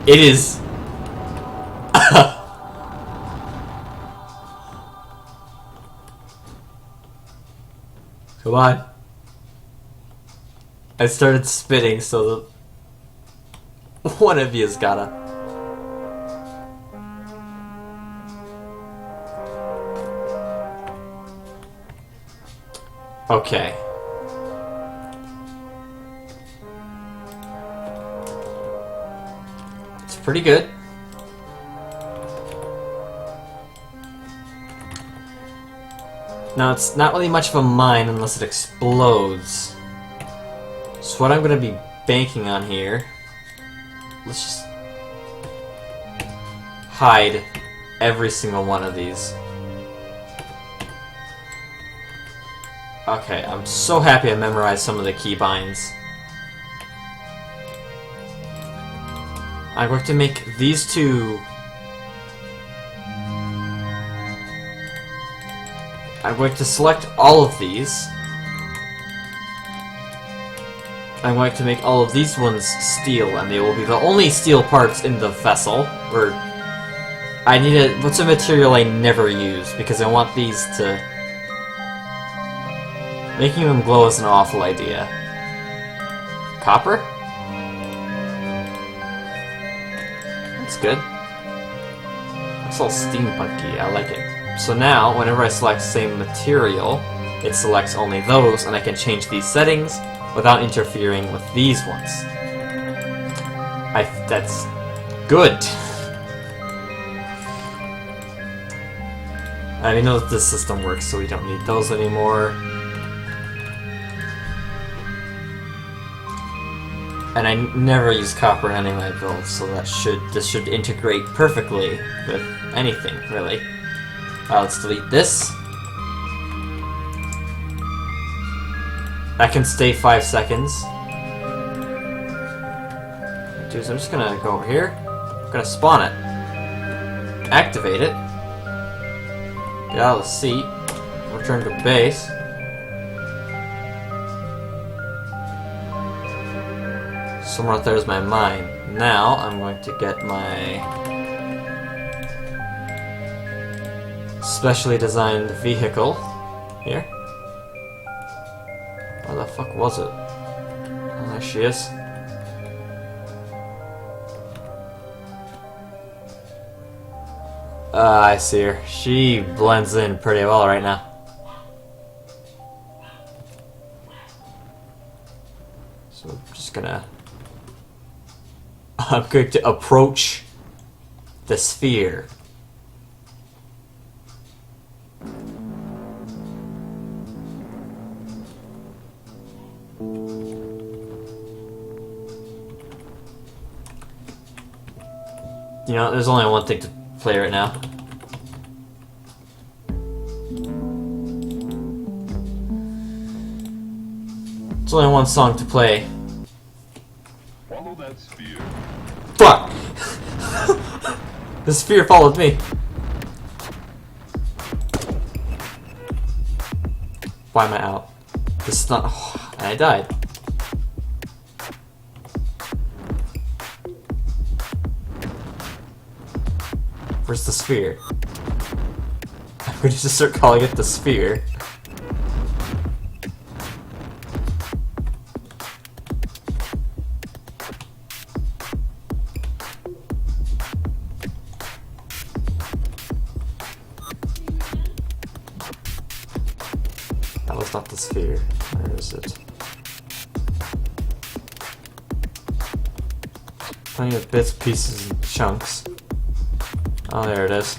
[SPEAKER 1] It is... Come on. I started spitting, so the... One of you's gotta... Okay. It's pretty good. Now, it's not really much of a mine unless it explodes. So what I'm going to be banking on here... Let's just... hide every single one of these. Okay, I'm so happy I memorized some of the keybinds. I'm going to make these two... I'm going to select all of these. I'm going to make all of these ones steel, and they will be the only steel parts in the vessel. Or I need a... What's a material I never use, because I want these to... Making them glow is an awful idea. Copper? That's good. It's all steampunky, I like it. So now, whenever I select same material, it selects only those, and I can change these settings without interfering with these ones. That's good. And we know that this system works, so we don't need those anymore. And I never use copper in any of my builds, so this should integrate perfectly with anything, really. Let's delete this. That can stay 5 seconds. Dude, so I'm just gonna go over here. I'm gonna spawn it. Activate it. Get out of the seat. Return to base. Somewhere out there is my mine. Now I'm going to get my specially designed vehicle here. Where the fuck was it? Oh, there she is. I see her. She blends in pretty well right now. I'm going to approach the sphere. You know, there's only one thing to play right now. There's only one song to play.
[SPEAKER 3] Follow that sphere.
[SPEAKER 1] Fuck! The sphere followed me. Why am I out? This is not. Oh, and I died. Where's the sphere? I'm going to just start calling it the sphere. That was not the sphere. Where is it? Plenty of bits, pieces, and chunks. Oh, there it is.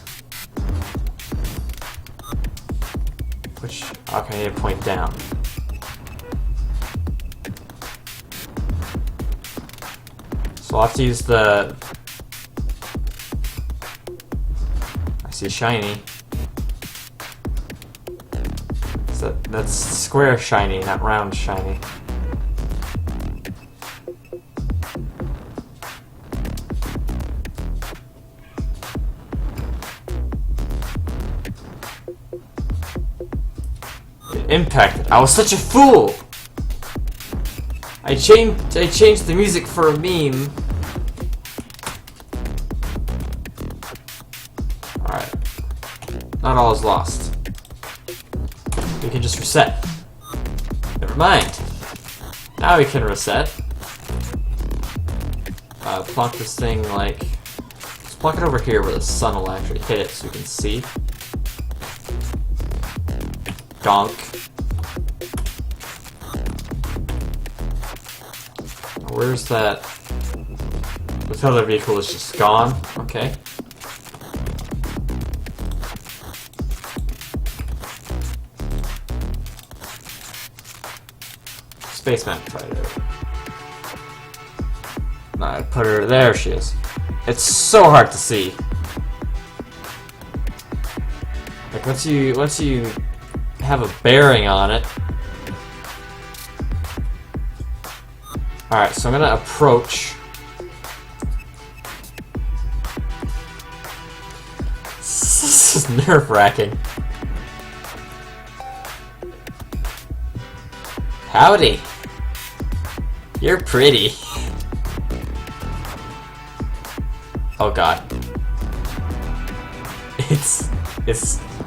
[SPEAKER 1] Which, okay, I need to point down. So I'll have to use the... I see shiny. So that's square shiny, not round shiny. Impacted. I was such a fool! I changed the music for a meme. Alright. Not all is lost. We can just reset. Never mind. Now we can reset. Plonk this thing like... Let's plonk it over here where the sun will actually hit it so we can see. Donk. Where's that? This other vehicle is just gone. Okay. Spaceman fighter. I put her there. She is. It's so hard to see. Like once you have a bearing on it. Alright, so I'm gonna approach. This is nerve-wracking. Howdy. You're pretty. Oh god. It's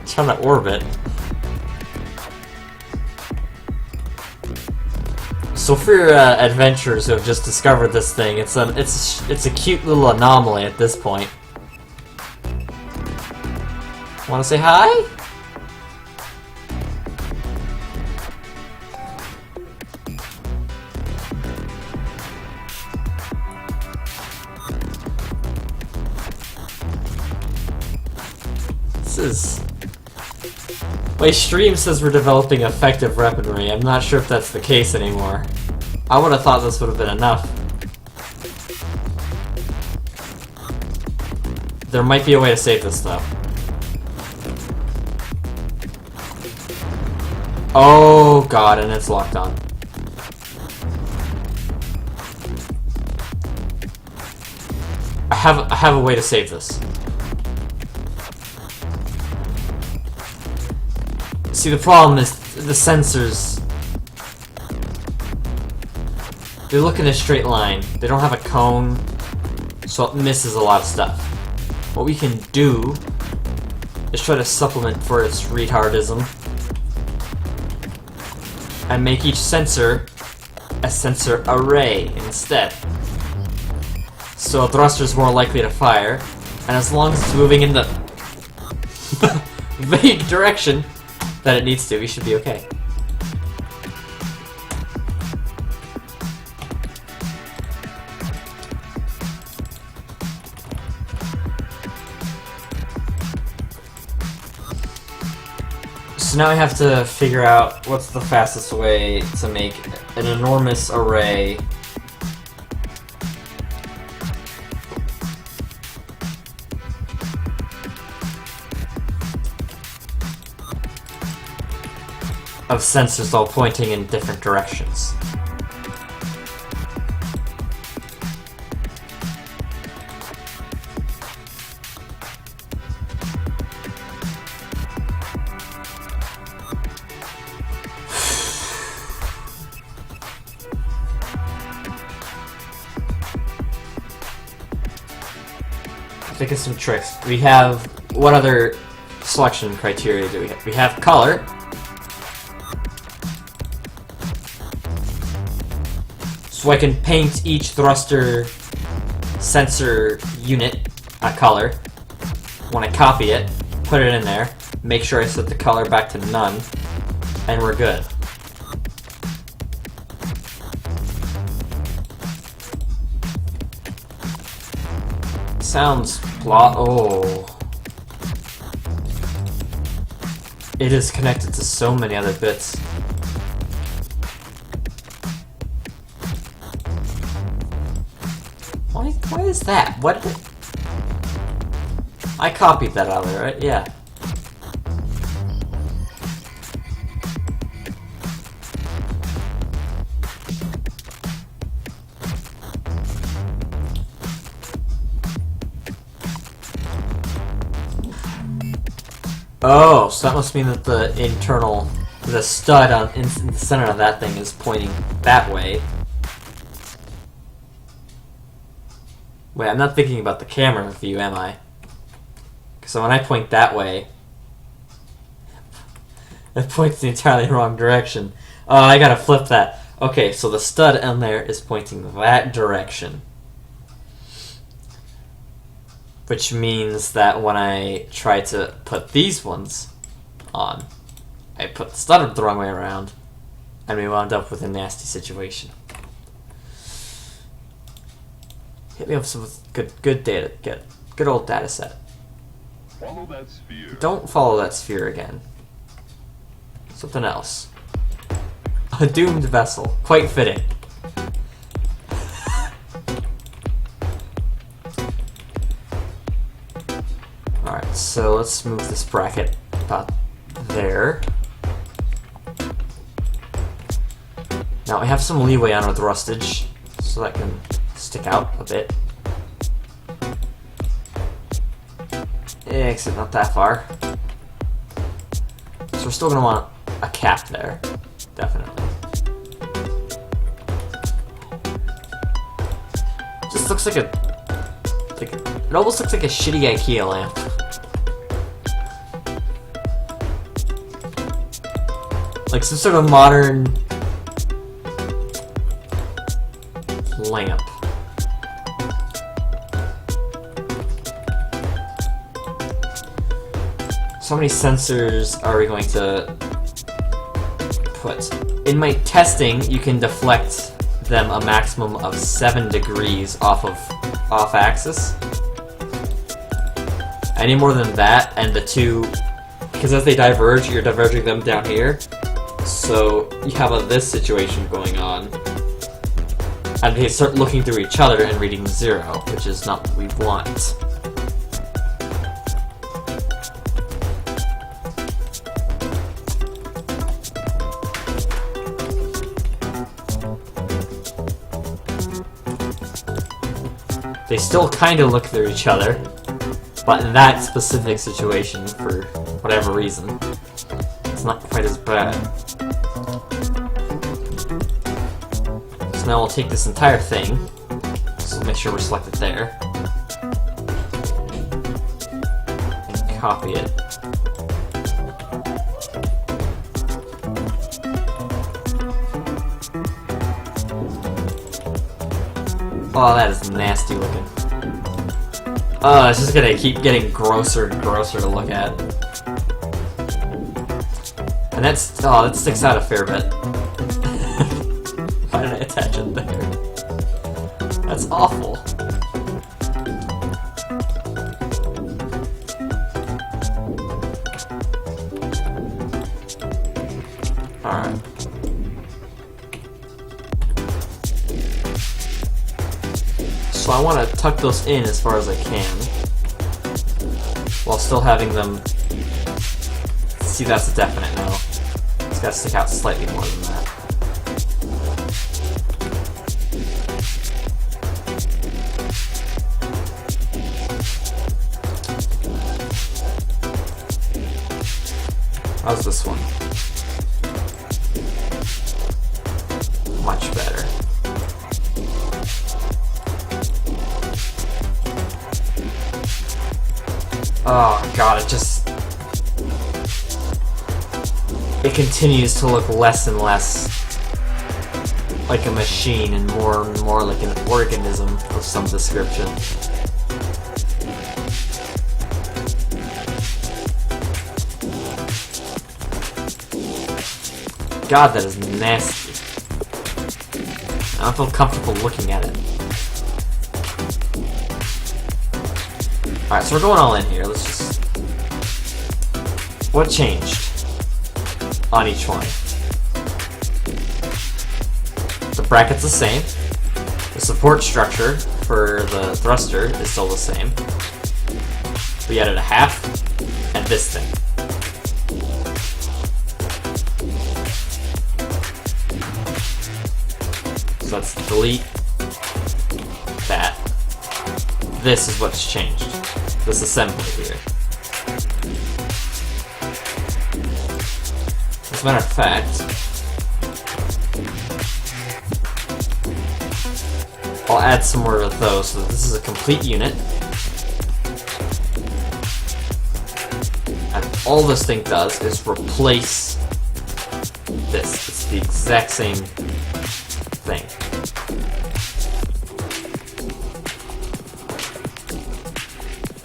[SPEAKER 1] trying to orbit. So for your adventurers who have just discovered this thing, it's a cute little anomaly at this point. Want to say hi? This is... My stream says we're developing effective weaponry. I'm not sure if that's the case anymore. I would have thought this would have been enough. There might be a way to save this though. Oh god, and it's locked on. I have a way to save this. See, the problem is the sensors. They look in a straight line. They don't have a cone, so it misses a lot of stuff. What we can do is try to supplement for its retardism and make each sensor a sensor array instead. So a thruster is more likely to fire, and as long as it's moving in the vague direction that it needs to, we should be okay. So now I have to figure out what's the fastest way to make an enormous array of sensors all pointing in different directions. Think of some tricks. We have... what other selection criteria do we have? We have color. So I can paint each thruster sensor unit a color. When I copy it, put it in there, make sure I set the color back to none, and we're good. Sounds oh. It is connected to so many other bits. Why is that? What did it... I copied that out of there, right? Yeah. Oh, so that must mean that the stud in the center of that thing is pointing that way. Wait, I'm not thinking about the camera view, am I? So when I point that way, it points the entirely wrong direction. Oh, I gotta flip that. Okay, so the stud in there is pointing that direction. Which means that when I try to put these ones on, I put the stud the wrong way around, and we wound up with a nasty situation. Hit me up with good data, good old data set.
[SPEAKER 3] Follow that sphere.
[SPEAKER 1] Don't follow that sphere again. Something else. A doomed vessel. Quite fitting. Alright, so let's move this bracket about there. Now I have some leeway on with rustage, so that can stick out a bit. Except not that far. So we're still gonna want a cap there, definitely. Just looks like it almost looks like a shitty IKEA lamp. Like some sort of modern lamp. So how many sensors are we going to put? In my testing, you can deflect them a maximum of 7 degrees off axis. Any more than that, and the two, because as they diverge, you're diverging them down here. So you have this situation going on, and they start looking through each other and reading 0, which is not what we want. They still kind of look through each other, but in that specific situation, for whatever reason, it's not quite as bad. So now we'll take this entire thing, so make sure we're selected there, and copy it. Oh, that is nasty looking. Oh, it's just gonna keep getting grosser and grosser to look at. And that sticks out a fair bit. Why did I attach it there? That's awful. Alright. So I want to tuck those in as far as I can, while still having them... See, that's a definite no. It's got to stick out slightly more than that. How's this one? Much better. Oh god, it continues to look less and less like a machine and more like an organism of some description. God, that is nasty. I don't feel comfortable looking at it. Alright, so we're going all in here. Let's just... What changed on each one? The bracket's the same. The support structure for the thruster is still the same. We added a half and this thing. So let's delete that. This is what's changed. This assembly here. As a matter of fact, I'll add some more of those so that this is a complete unit. And all this thing does is replace this. It's the exact same thing.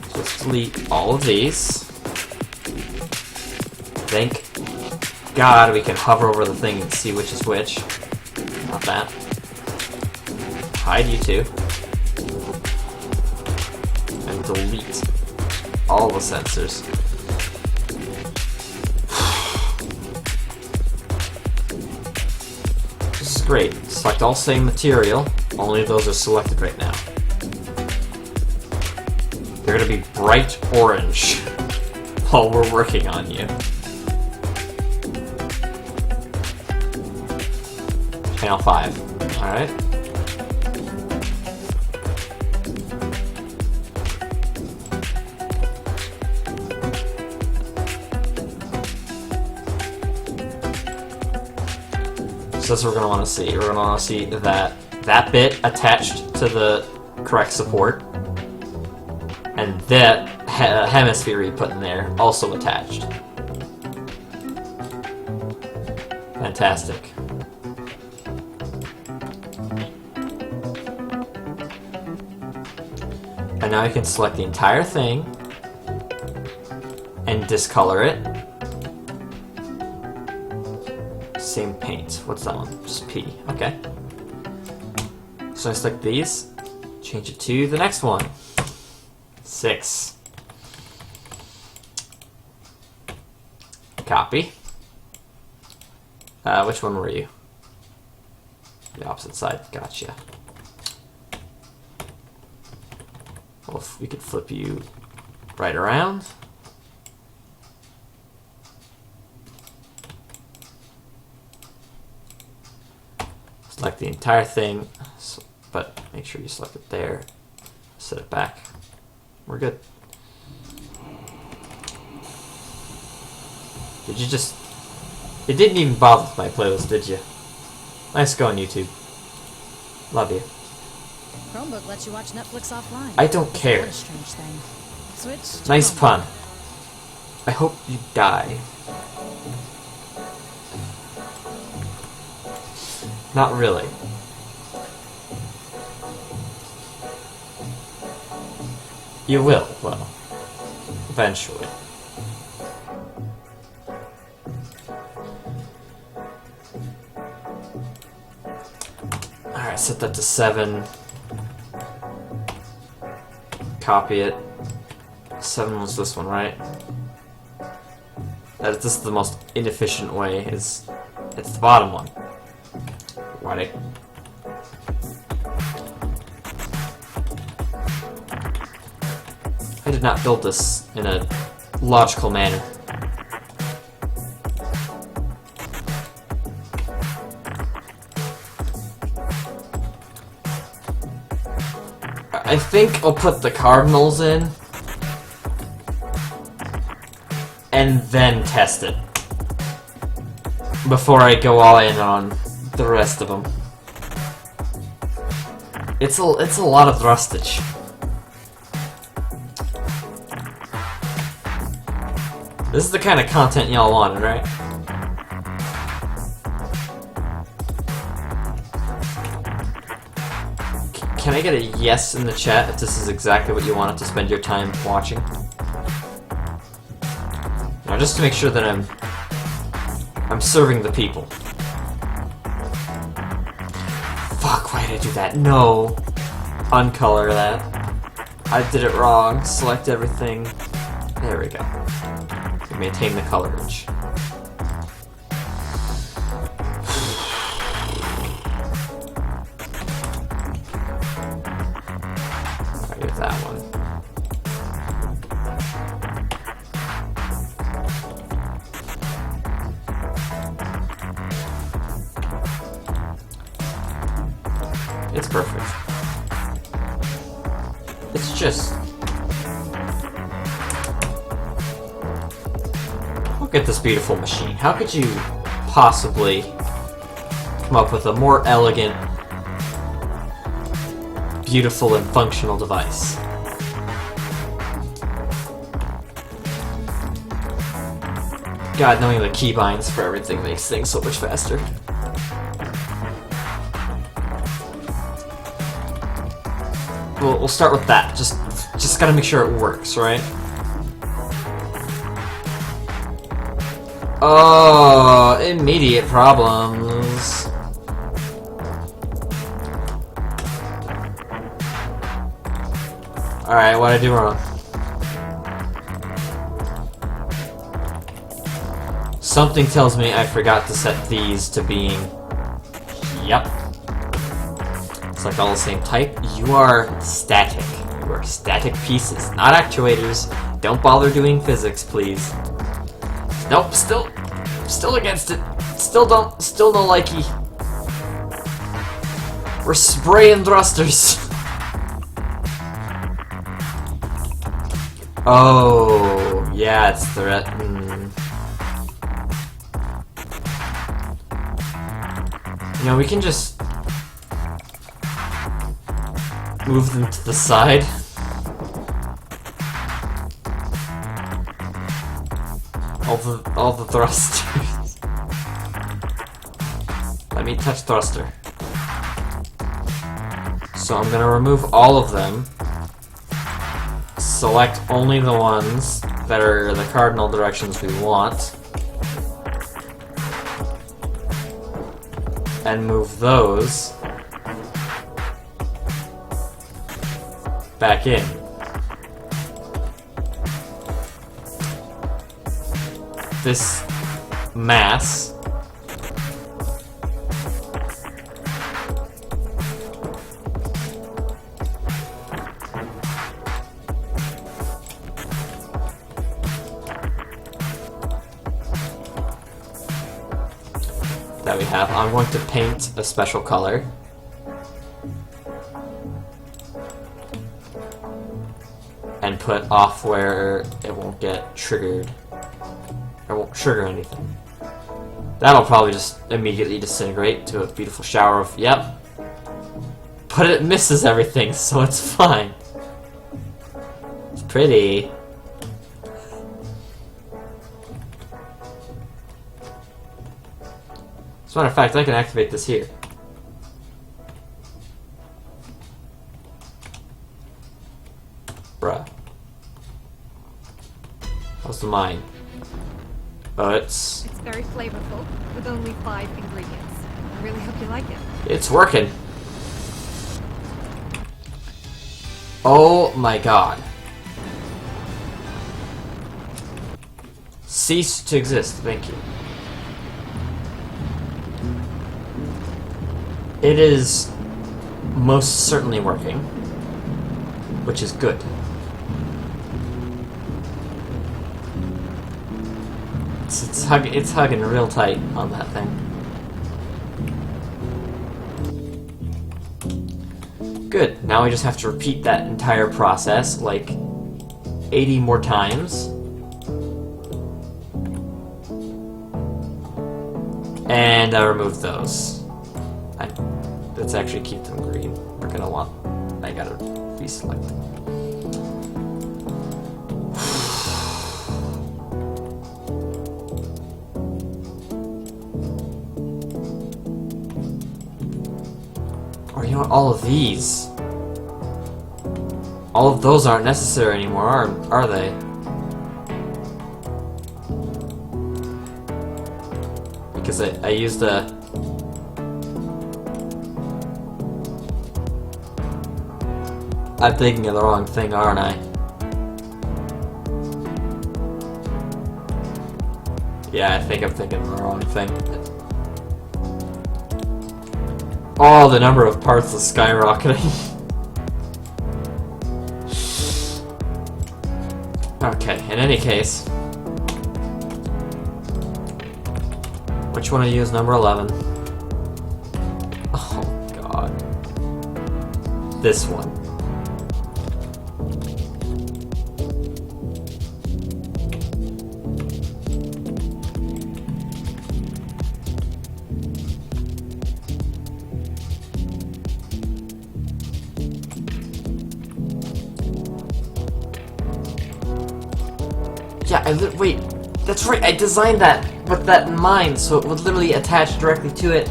[SPEAKER 1] So let's delete all of these. Thank God we can hover over the thing and see which is which. Not that. Hide you two. And delete all the sensors. This is great. Select all same material. Only those are selected right now. They're gonna be bright orange while we're working on you. Channel 5. Alright. So that's what we're going to want to see. We're going to want to see that bit attached to the correct support, and that hemisphere we put in there also attached. Fantastic. And now you can select the entire thing and discolor it. Same paint. What's that one? Just P. Okay. So I select these, change it to the next one. 6. Copy. Which one were you? The opposite side. Gotcha. Well, if we could flip you right around. Select the entire thing, but make sure you select it there. Set it back. We're good. Did you just... It didn't even bother with my playlist, did you? Nice going, YouTube. Love you.
[SPEAKER 4] Chromebook lets you watch Netflix offline.
[SPEAKER 1] I don't care.
[SPEAKER 4] What a strange thing. Switch to
[SPEAKER 1] Nice
[SPEAKER 4] Chromebook.
[SPEAKER 1] pun. I hope you die. Not really. You will, well, eventually. Alright, set that to 7. Copy it. 7 was this one, right? This is the most inefficient way, is It's the bottom one. Why I did not build this in a logical manner. I think I'll put the cardinals in and then test it before I go all in on the rest of them. It's a lot of thrustage. This is the kind of content y'all wanted, right? Can I get a yes in the chat if this is exactly what you wanted to spend your time watching? Now, just to make sure that I'm serving the people. Fuck, why did I do that? No. Uncolor that. I did it wrong. Select everything. There we go. Maintain the colorage. I get that one. It's perfect. It's just... Look at this beautiful machine. How could you possibly come up with a more elegant, beautiful, and functional device? God, knowing the keybinds for everything makes things so much faster. We'll start with that. Just gotta make sure it works, right? Oh, immediate problems. Alright, what'd I do wrong? Something tells me I forgot to set these to being... Yep. It's like all the same type. You are static. You are static pieces, not actuators. Don't bother doing physics, please. Nope, still against it. Still no likey. We're spraying thrusters. Oh, yeah, it's threatened. You know, we can just move them to the side. All the thrusters. Let me touch thruster. So I'm gonna remove all of them. Select only the ones that are the cardinal directions we want. And move those back in. This mass that we have, I'm going to paint a special color. And put off where it won't get triggered. Or won't trigger anything. That'll probably just immediately disintegrate to a beautiful shower of... Yep. But it misses everything, so it's fine. It's pretty. As a matter of fact, I can activate this here. Bruh. How's the mine? Oh, it's
[SPEAKER 5] very flavorful, with only 5 ingredients. I really hope you like it.
[SPEAKER 1] It's working. Oh my god. Cease to exist, thank you. It is most certainly working, which is good. It's hugging real tight on that thing. Good. Now we just have to repeat that entire process like 80 more times. And I remove those. Let's actually keep them green. We're gonna want... I gotta reselect them. Or you know what, all of these. All of those aren't necessary anymore, are they? Because I used a... I'm thinking of the wrong thing, aren't I? Yeah, I think I'm thinking of the wrong thing. Oh, the number of parts is skyrocketing. Okay, in any case. Which one I use? Number 11. Oh, God. This one. Yeah, wait, that's right, I designed that with that in mind, so it would literally attach directly to it,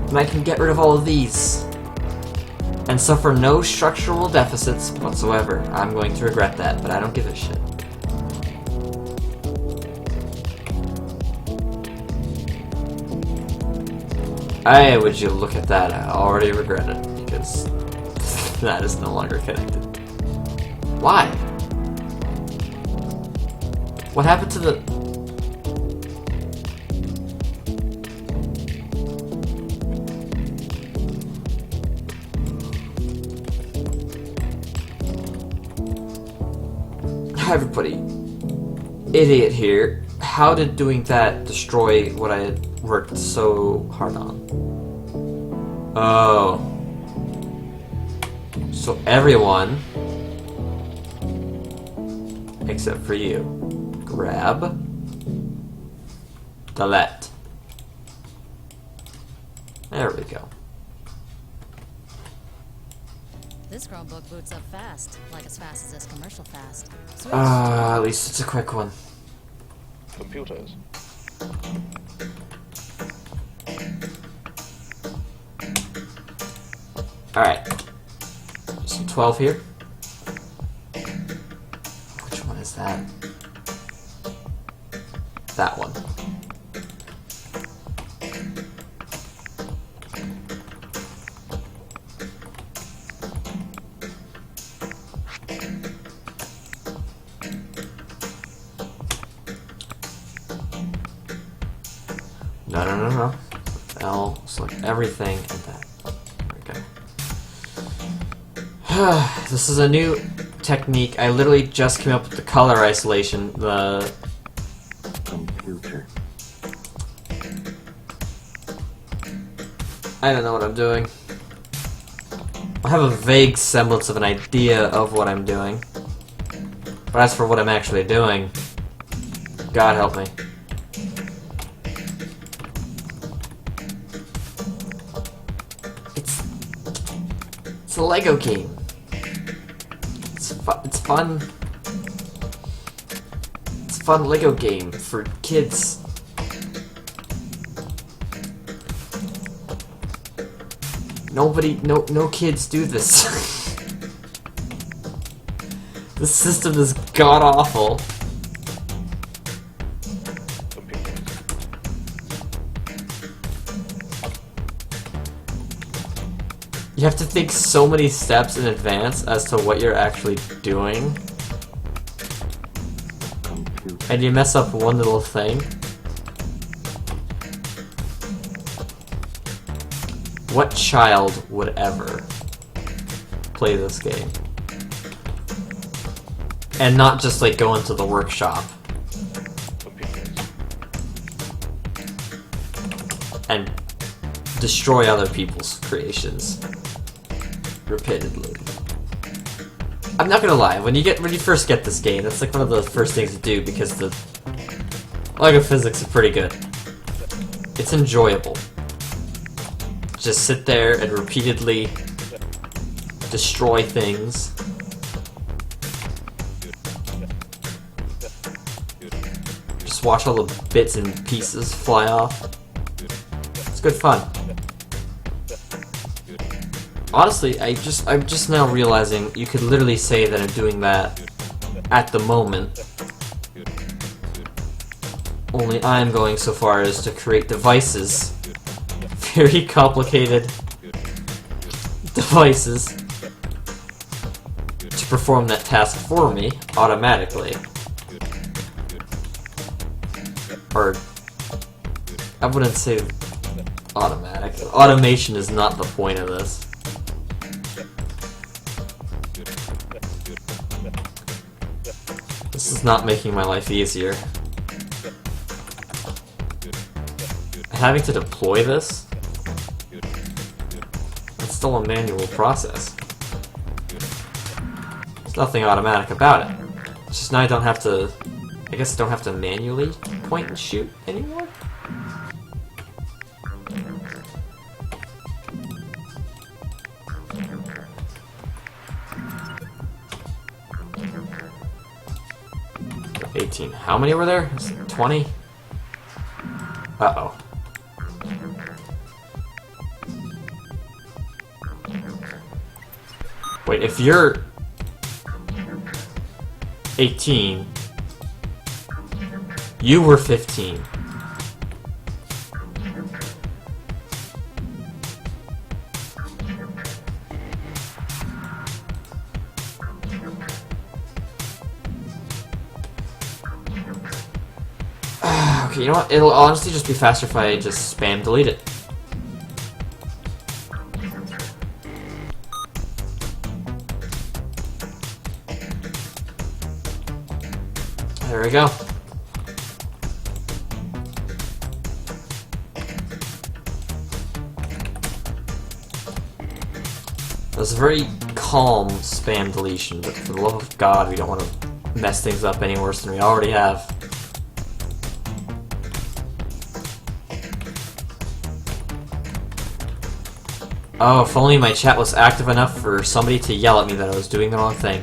[SPEAKER 1] and I can get rid of all of these. And suffer no structural deficits whatsoever. I'm going to regret that, but I don't give a shit. Would you look at that, I already regret it, because that is no longer connected. Why? What happened to the... Hi everybody. Idiot here. How did doing that destroy what I had worked so hard on? Oh. So everyone, except for you, grab, delete. There we go.
[SPEAKER 4] This Chromebook boots up fast, like as fast as this commercial fast. Switch.
[SPEAKER 1] At least it's a quick one.
[SPEAKER 3] Computers.
[SPEAKER 1] Alright. Some 12 here. Which one is that? That one. No. I'll select everything and that. There we go. This is a new technique. I literally just came up with the color isolation. The
[SPEAKER 3] Computer.
[SPEAKER 1] I don't know what I'm doing. I have a vague semblance of an idea of what I'm doing. But as for what I'm actually doing, God help me. It's a Lego game. It's fun. It's a fun Lego game for kids. No kids do this. The system is god awful. You have to think so many steps in advance as to what you're actually doing. And you mess up one little thing. What child would ever play this game? And not just like go into the workshop
[SPEAKER 3] Computers.
[SPEAKER 1] and destroy other people's creations repeatedly. I'm not gonna lie, when you first get this game, that's like one of the first things to do because the LEGO physics are pretty good. It's enjoyable. Just sit there and repeatedly destroy things. Just watch all the bits and pieces fly off. It's good fun. Honestly, I'm just now realizing you could literally say that I'm doing that at the moment. Only I'm going so far as to create devices. Very complicated devices to perform that task for me automatically. Or I wouldn't say automatic. Automation is not the point of this. This is not making my life easier. Having to deploy this? It's still a manual process. There's nothing automatic about it. It's just now I don't have to... I guess I don't have to manually point and shoot anymore? $18. How many were there? 20? Uh-oh. Wait, if you're 18, you were 15. Okay, you know what? It'll honestly just be faster if I just spam delete it. There we go. That was a very calm spam deletion, but for the love of God, we don't want to mess things up any worse than we already have. Oh, if only my chat was active enough for somebody to yell at me that I was doing the wrong thing.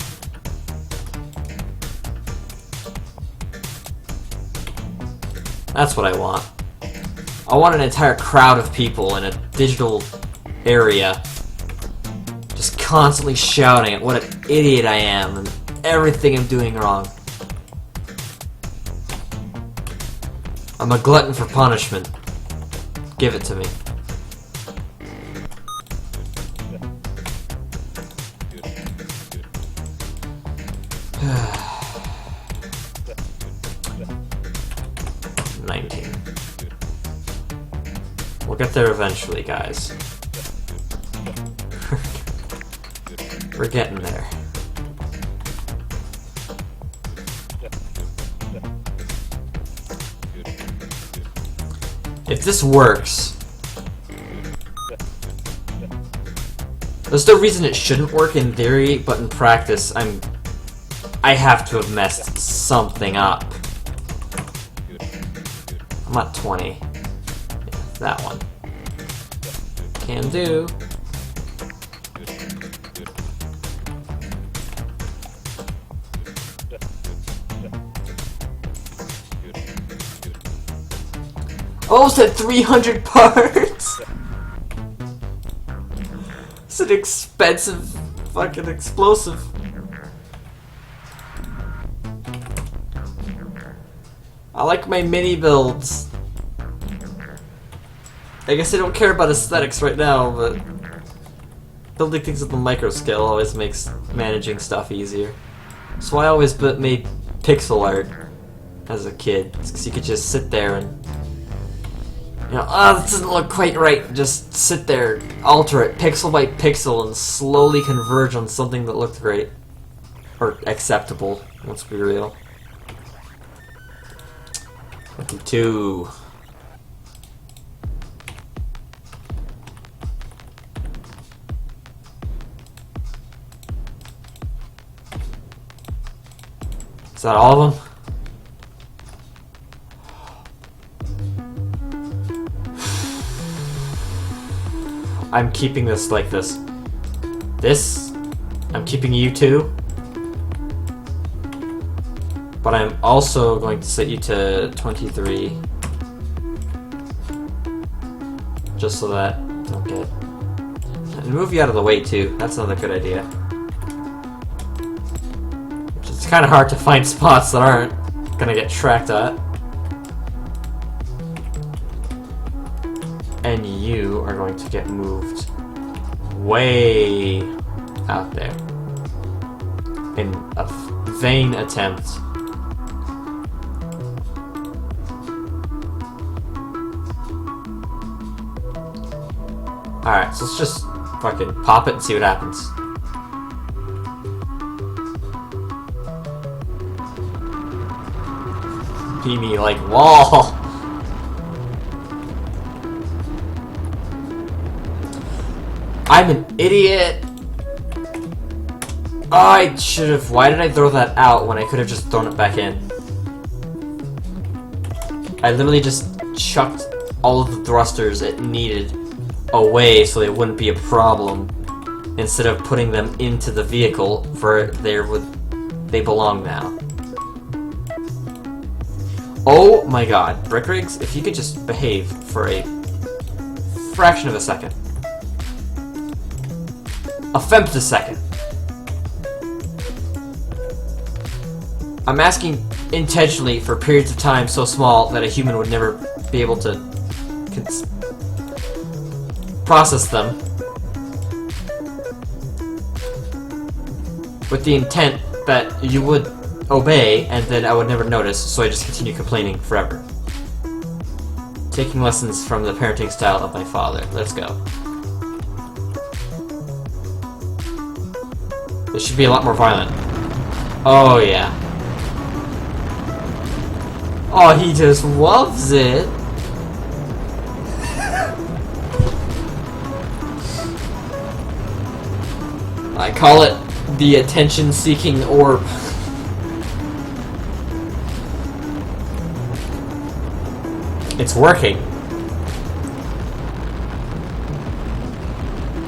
[SPEAKER 1] That's what I want. I want an entire crowd of people in a digital area just constantly shouting at what an idiot I am and everything I'm doing wrong. I'm a glutton for punishment. Give it to me. We'll get there eventually, guys. We're getting there. If this works... There's no reason it shouldn't work in theory, but in practice, I have to have messed something up. I'm at 20. Yeah, that one. Can do. Almost at 300 parts! It's an expensive fucking explosive. I like my mini builds. I guess I don't care about aesthetics right now, but building things at the micro scale always makes managing stuff easier. So I always made pixel art as a kid, because you could just sit there and You know, oh, this doesn't look quite right. Just sit there, alter it pixel by pixel, and slowly converge on something that looked great. Or acceptable, let's be real. 22. Is that all of them? I'm keeping this like this. This, I'm keeping you too. But I'm also going to set you to 23. Just so that I don't get... And move you out of the way too. That's another good idea. It's kind of hard to find spots that aren't gonna get tracked at. And you are going to get moved way out there in a vain attempt. Alright, so let's just fucking pop it and see what happens. Be me like wall. I'm an idiot. Oh, I should have. Why did I throw that out when I could have just thrown it back in? I literally just chucked all of the thrusters it needed away so they wouldn't be a problem, instead of putting them into the vehicle for they belong now. Oh my god, Brick Rigs, if you could just behave for a fraction of a second. A femtosecond. I'm asking intentionally for periods of time so small that a human would never be able to process them, with the intent that you would obey and then I would never notice, so I just continue complaining forever. Taking lessons from the parenting style of my father. Let's go. This should be a lot more violent. Oh yeah. Oh, he just loves it. I call it the attention-seeking orb. It's working.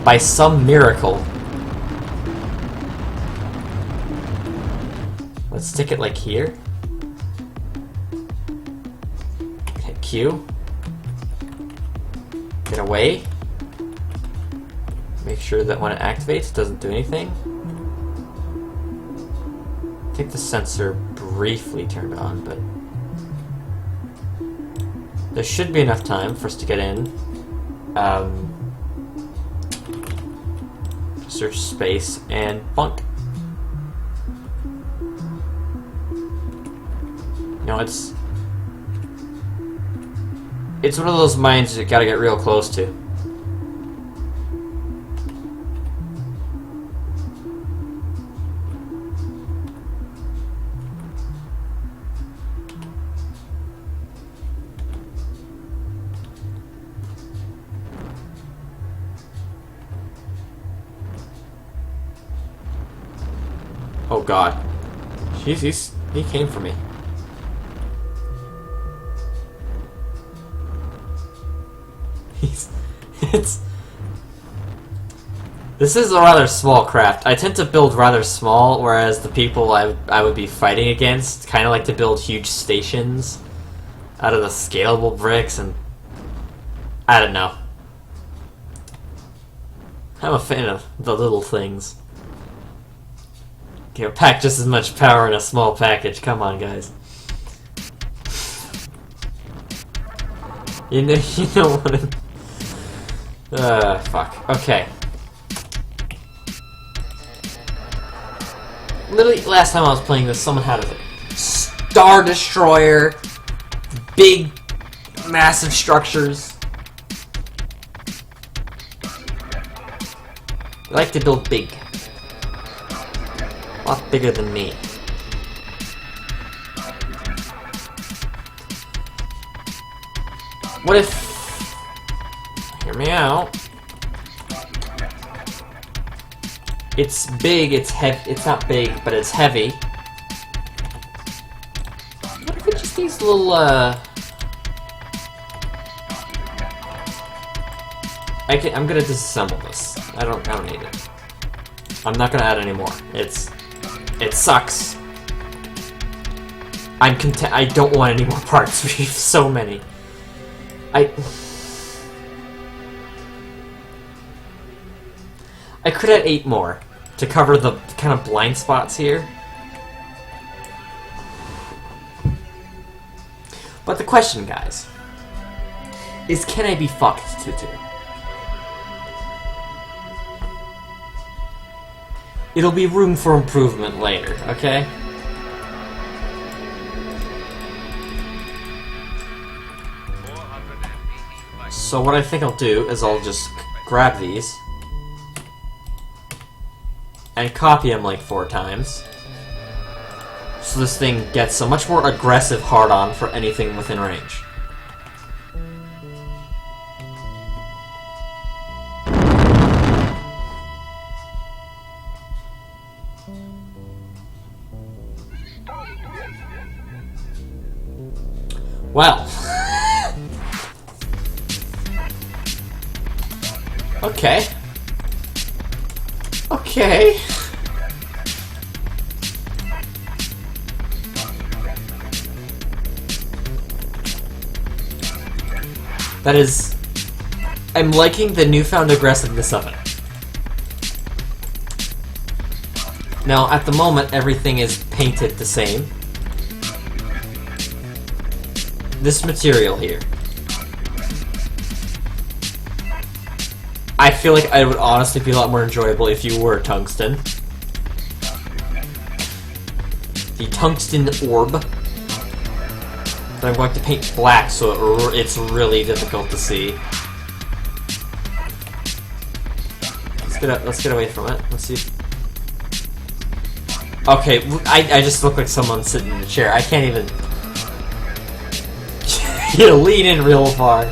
[SPEAKER 1] By some miracle. Let's stick it like here. Hit Q. Get away. Make sure that when it activates, it doesn't do anything. I think the sensor briefly turned on, but there should be enough time for us to get in. Search space and bunk. You know, it's one of those mines you gotta get real close to. Oh god. Jeez, he came for me. This is a rather small craft. I tend to build rather small, whereas the people I would be fighting against kind of like to build huge stations out of the scalable bricks, and I don't know. I'm a fan of the little things. You know, pack just as much power in a small package. Come on, guys. You know what fuck. Okay. Literally, last time I was playing this, someone had a Star Destroyer, big massive structures. I like to build big. A lot bigger than me. What if... Hear me out. It's big, it's heavy. It's not big, but it's heavy. What if it just these little, I'm gonna disassemble this. I don't need it. I'm not gonna add any more. It sucks. I'm content. I don't want any more parts. We have so many. I could add 8 more to cover the kind of blind spots here. But the question, guys, is can I be fucked, Tutu? It'll be room for improvement later, okay? So what I think I'll do is I'll just grab these and copy them like 4 times. So this thing gets a much more aggressive hard-on for anything within range. Well. Okay. Okay. That is... I'm liking the newfound aggressiveness of it. Now, at the moment, everything is painted the same. This material here. I feel like it would honestly be a lot more enjoyable if you were tungsten. The tungsten orb. But I'm going to paint black so it's really difficult to see. Let's get away from it. Let's see. Okay, I just look like someone sitting in a chair. I can't even... You lean in real far.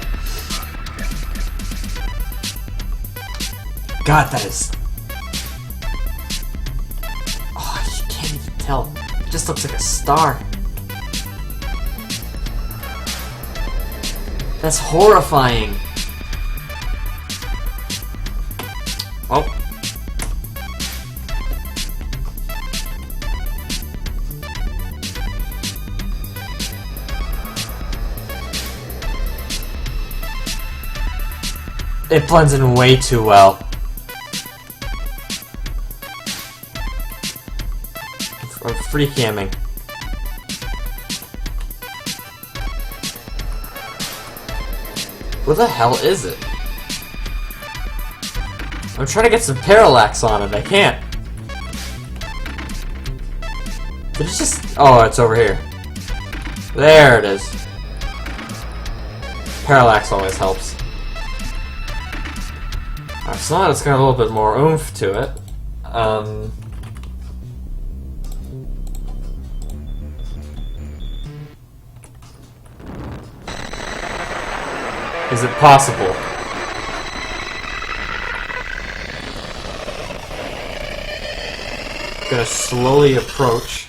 [SPEAKER 1] God, that is... Oh, you can't even tell. It just looks like a star. That's horrifying. Oh. It blends in way too well. I'm free camming. What the hell is it? I'm trying to get some parallax on it. I can't. Did it just... Oh, it's over here. There it is. Parallax always helps. Alright, so now it's got a little bit more oomph to it. Is it possible? Gonna slowly approach.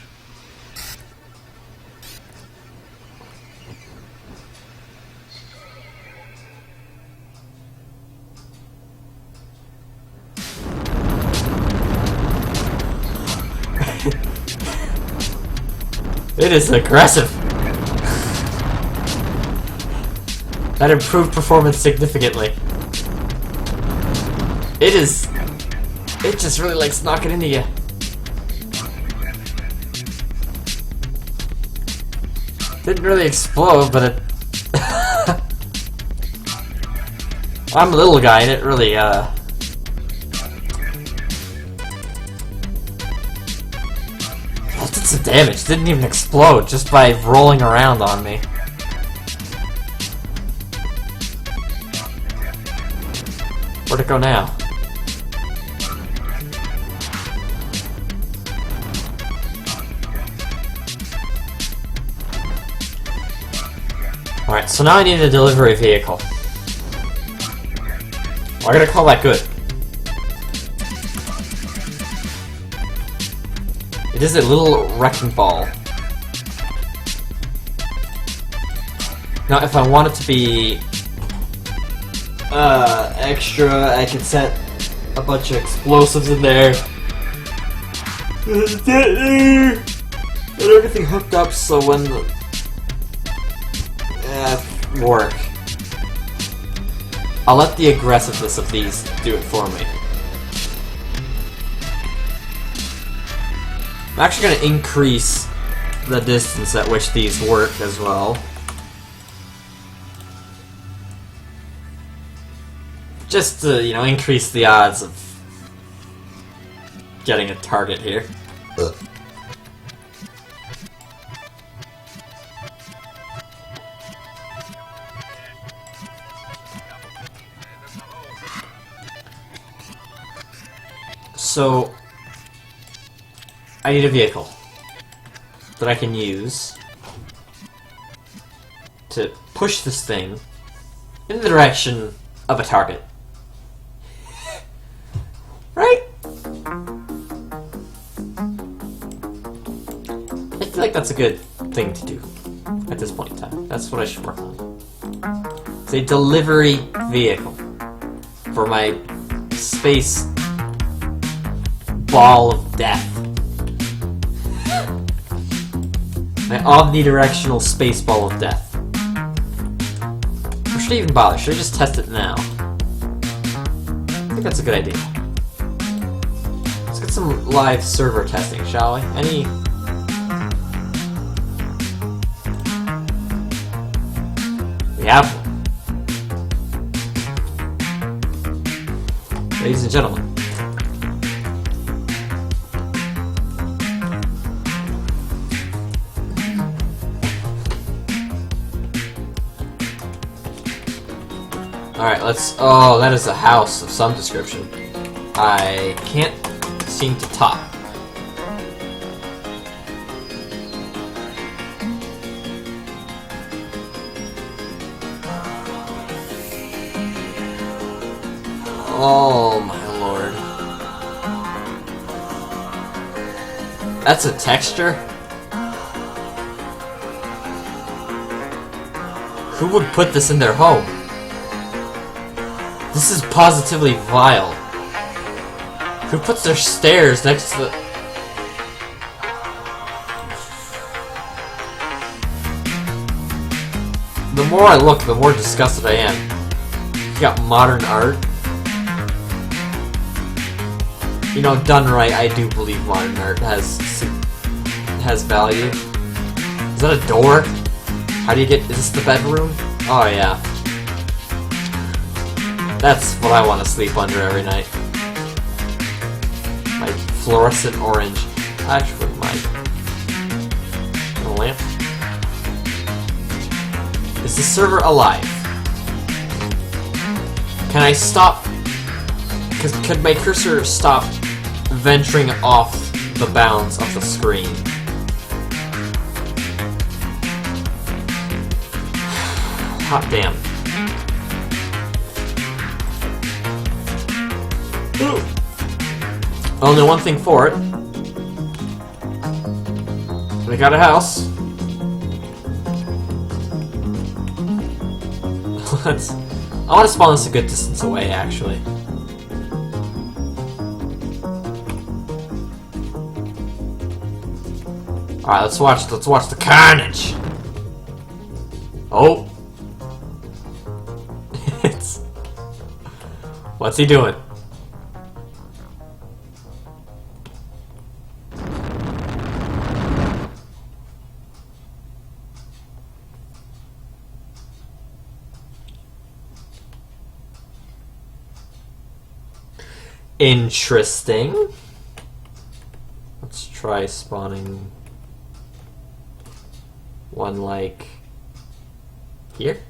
[SPEAKER 1] It is aggressive. That improved performance significantly. It is... It just really likes knocking into you. Didn't really explode, but it... I'm a little guy and it really, did some damage. Didn't even explode just by rolling around on me. Where'd it go now? Alright, so now I need a delivery vehicle. I gotta call that good. It is a little wrecking ball. Now, if I want it to be extra, I can set a bunch of explosives in there. And everything hooked up so when the work. I'll let the aggressiveness of these do it for me. I'm actually going to increase the distance at which these work as well. Just to, you know, increase the odds of getting a target here. So, I need a vehicle that I can use to push this thing in the direction of a target. Right? I feel like that's a good thing to do at this point in time. That's what I should work on. It's a delivery vehicle for my space ball of death. My omnidirectional space ball of death. Or should I even bother? Should I just test it now? I think that's a good idea. Let's get some live server testing, shall we? Any... We have one. Ladies and gentlemen. Alright, let's... Oh, that is a house of some description. I can't seem to top. Oh my lord. That's a texture? Who would put this in their home? This is positively vile. Who puts their stairs next to the... The more I look, the more disgusted I am. You got modern art. You know, done right, I do believe modern art has value. Is that a door? How do you get... Is this the bedroom? Oh yeah. That's what I want to sleep under every night. My fluorescent orange. Actually, my lamp. Is the server alive? Can I stop? Could my cursor stop venturing off the bounds of the screen? Hot damn. Only one thing for it. We got a house. I want to spawn this a good distance away, actually. Alright, let's watch the carnage. Oh. What's he doing? Interesting. Let's try spawning one like here.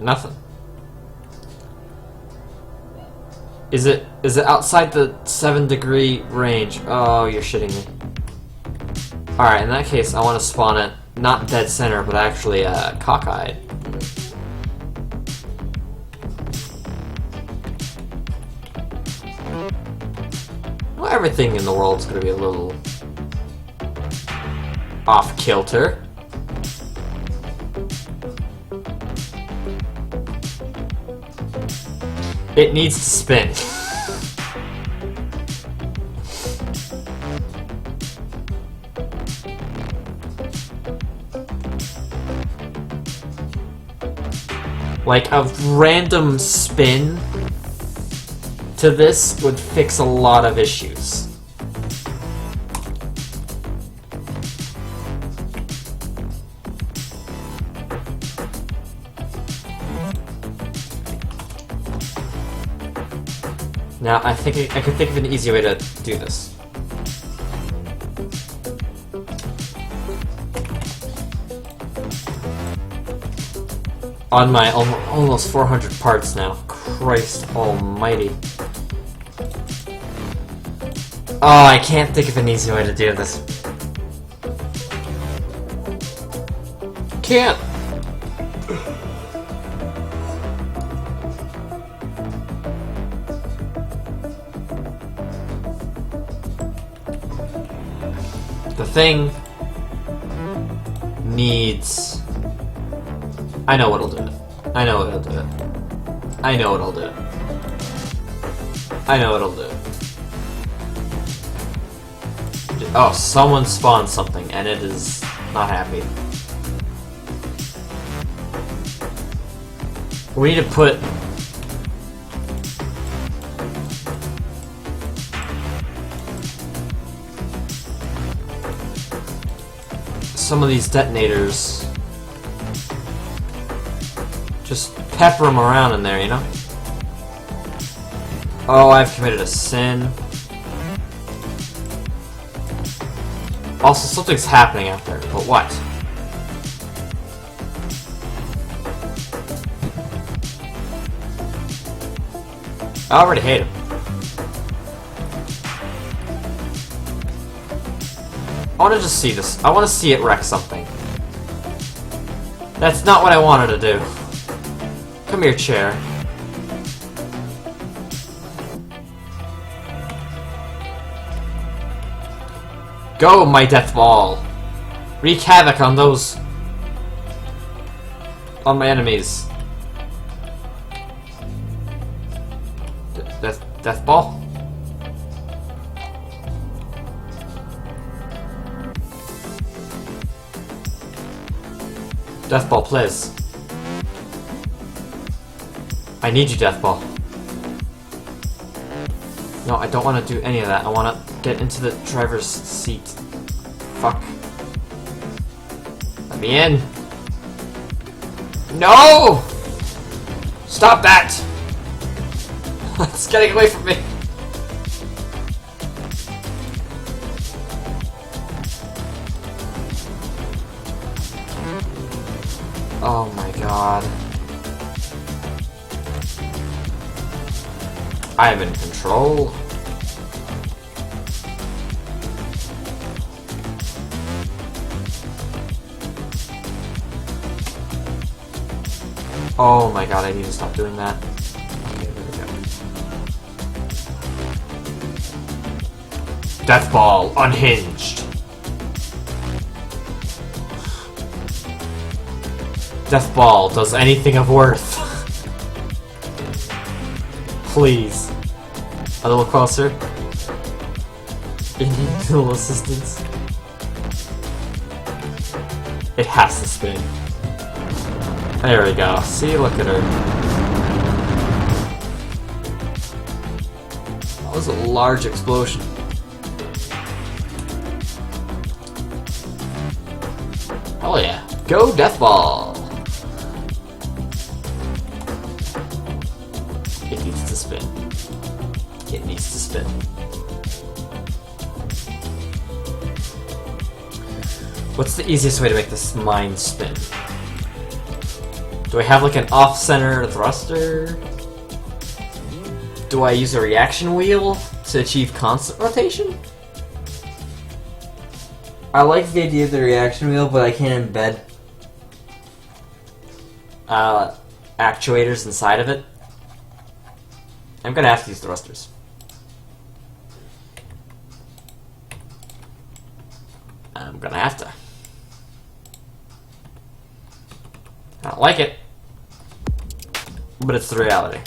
[SPEAKER 1] Nothing. Is it outside the 7-degree range? Oh, you're shitting me. Alright, in that case, I want to spawn it not dead center, but actually cockeyed. Well, everything in the world is going to be a little off kilter. It needs to spin. Like, a random spin to this would fix a lot of issues. Now, I think I can think of an easy way to do this. On my almost 400 parts now. Christ almighty. Oh, I can't think of an easy way to do this. Can't! The thing needs... I know what'll do it. I know what'll do it. I know what'll do it. I know what'll do it. Oh, someone spawned something, and it is not happy. We need to put... some of these detonators... just pepper them around in there, you know? Oh, I've committed a sin. Also, something's happening out there, but what? I already hate him. I want to just see this. I want to see it wreck something. That's not what I wanted to do. Come here, chair. Go, my death ball! Wreak havoc on those... on my enemies. Death ball? Death ball, please. I need you, death ball. No, I don't want to do any of that. I want to get into the driver's seat. Fuck. Let me in. No! Stop that! It's getting away from me. Oh my god. I am in control. Oh my god, I need to stop doing that. Okay, there we go. Death ball, unhinged. Death ball does anything of worth. Please. A little closer. You need a little assistance. It has to spin. There we go. See, look at her. That was a large explosion. Hell yeah. Go Death Ball! It needs to spin. It needs to spin. What's the easiest way to make this mine spin? Do I have like an off-center thruster? Do I use a reaction wheel to achieve constant rotation? I like the idea of the reaction wheel, but I can't embed actuators inside of it. I'm gonna have to use thrusters. I'm gonna have to. I don't like it, but it's the reality.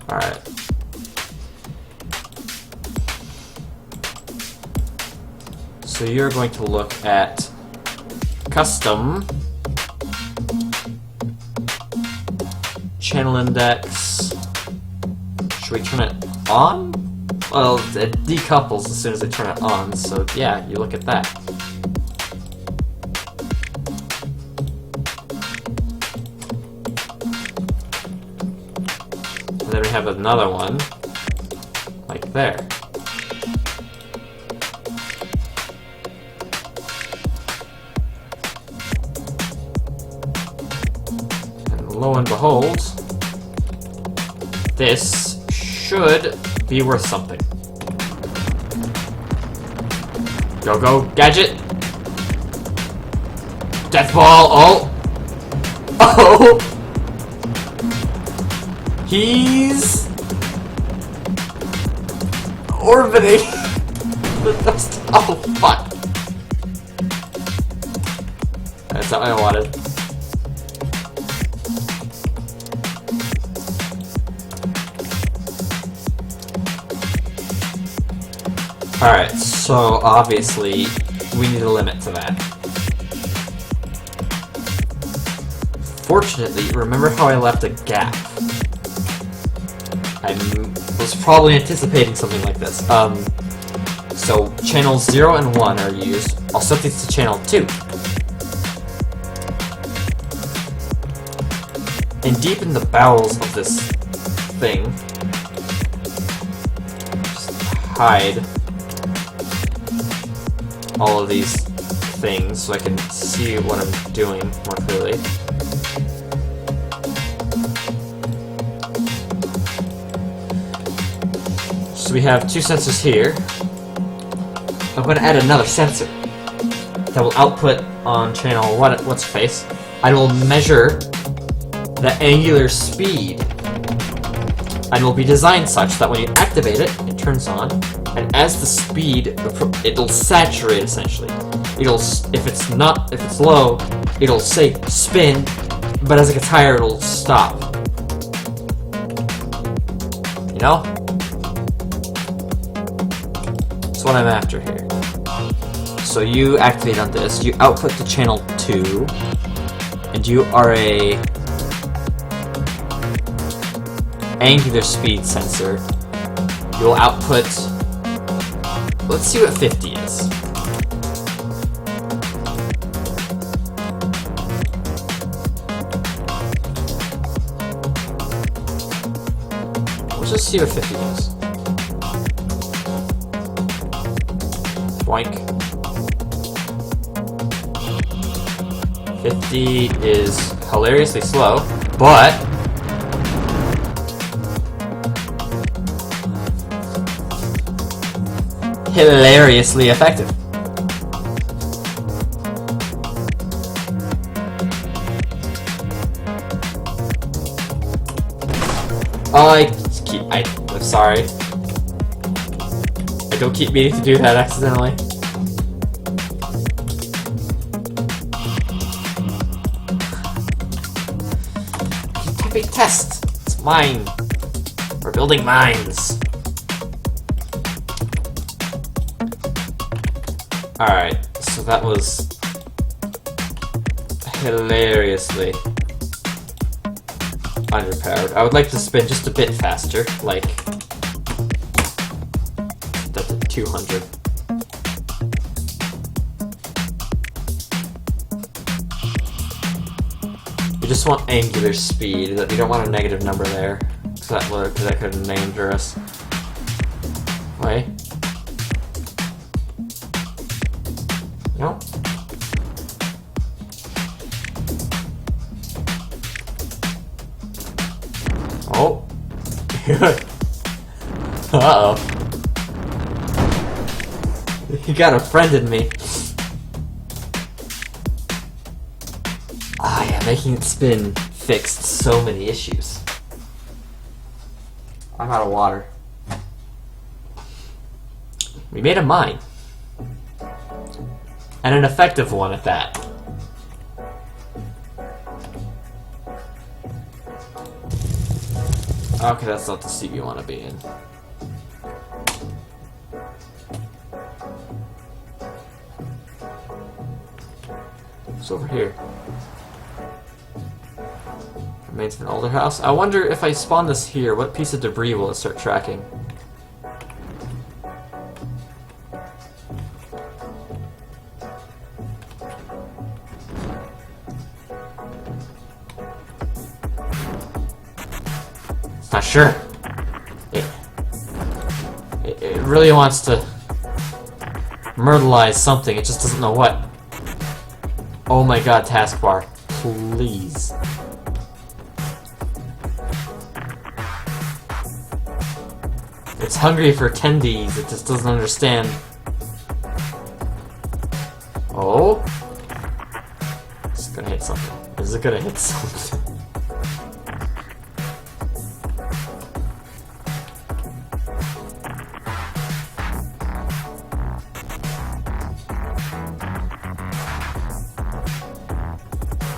[SPEAKER 1] Alright. So you're going to look at custom channel index. Should we turn it on? Well, it decouples as soon as I turn it on, so yeah, you look at that. And then we have another one, like there. Lo and behold, this should be worth something. Go, go, gadget! Death ball! Oh! Oh! He's orbiting the dust. Oh, fuck. That's not what I wanted. Alright, so obviously we need a limit to that. Fortunately, remember how I left a gap? I was probably anticipating something like this. So channels 0 and 1 are used. I'll set these to channel 2. And deep in the bowels of this thing, just hide all of these things so I can see what I'm doing more clearly. So we have two sensors here. I'm going to add another sensor that will output on channel what's face. I will measure the angular speed and will be designed such that when you activate it, it turns on, and as the speed, it'll saturate essentially. If it's low, it'll say spin, but as it gets higher, it'll stop. You know? That's what I'm after here. So you activate on this, you output to channel 2, and you are a angular speed sensor. You'll output, let's see what 50 is. Let's just see what 50 is. Boink. 50 is hilariously slow, but hilariously effective. I'm sorry. I don't keep meaning to do that accidentally. Big test. It's mine. We're building mines. Alright, so that was hilariously underpowered. I would like to spin just a bit faster, like that's 200. You just want angular speed. You don't want a negative number there. Because that could endanger us. Wait. No. Oh. Uh-oh. He got a friend in me. Ah, yeah, making it spin fixed so many issues. I'm out of water. We made a mine. And an effective one at that. Okay, that's not the seat you want to be in. What's over here? Remains of an older house. I wonder if I spawn this here, what piece of debris will it start tracking? Not sure. It really wants to myrtleize something, it just doesn't know what. Oh my god, taskbar. Please. It's hungry for tendies, it just doesn't understand. Oh? It's gonna hit something. Is it gonna hit something?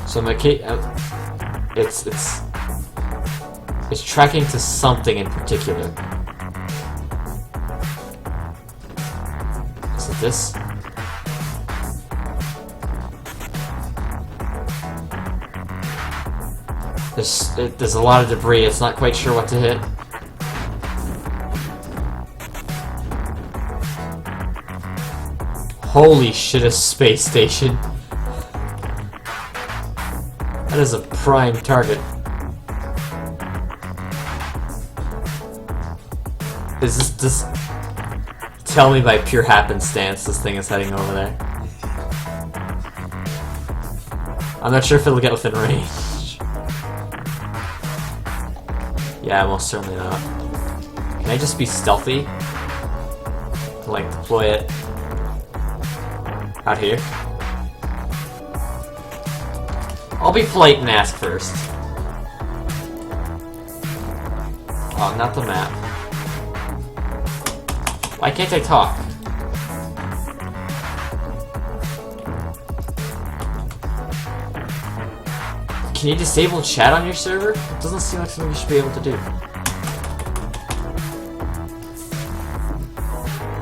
[SPEAKER 1] So my it's tracking to something in particular. Is it this? There's a lot of debris. It's not quite sure what to hit. Holy shit! A space station. That is a prime target. Is this just... Tell me by pure happenstance this thing is heading over there. I'm not sure if it'll get within range. Yeah, most certainly not. Can I just be stealthy? Like, deploy it out here? I'll be polite and ask first. Oh, not the map. Why can't I talk? Can you disable chat on your server? It doesn't seem like something you should be able to do.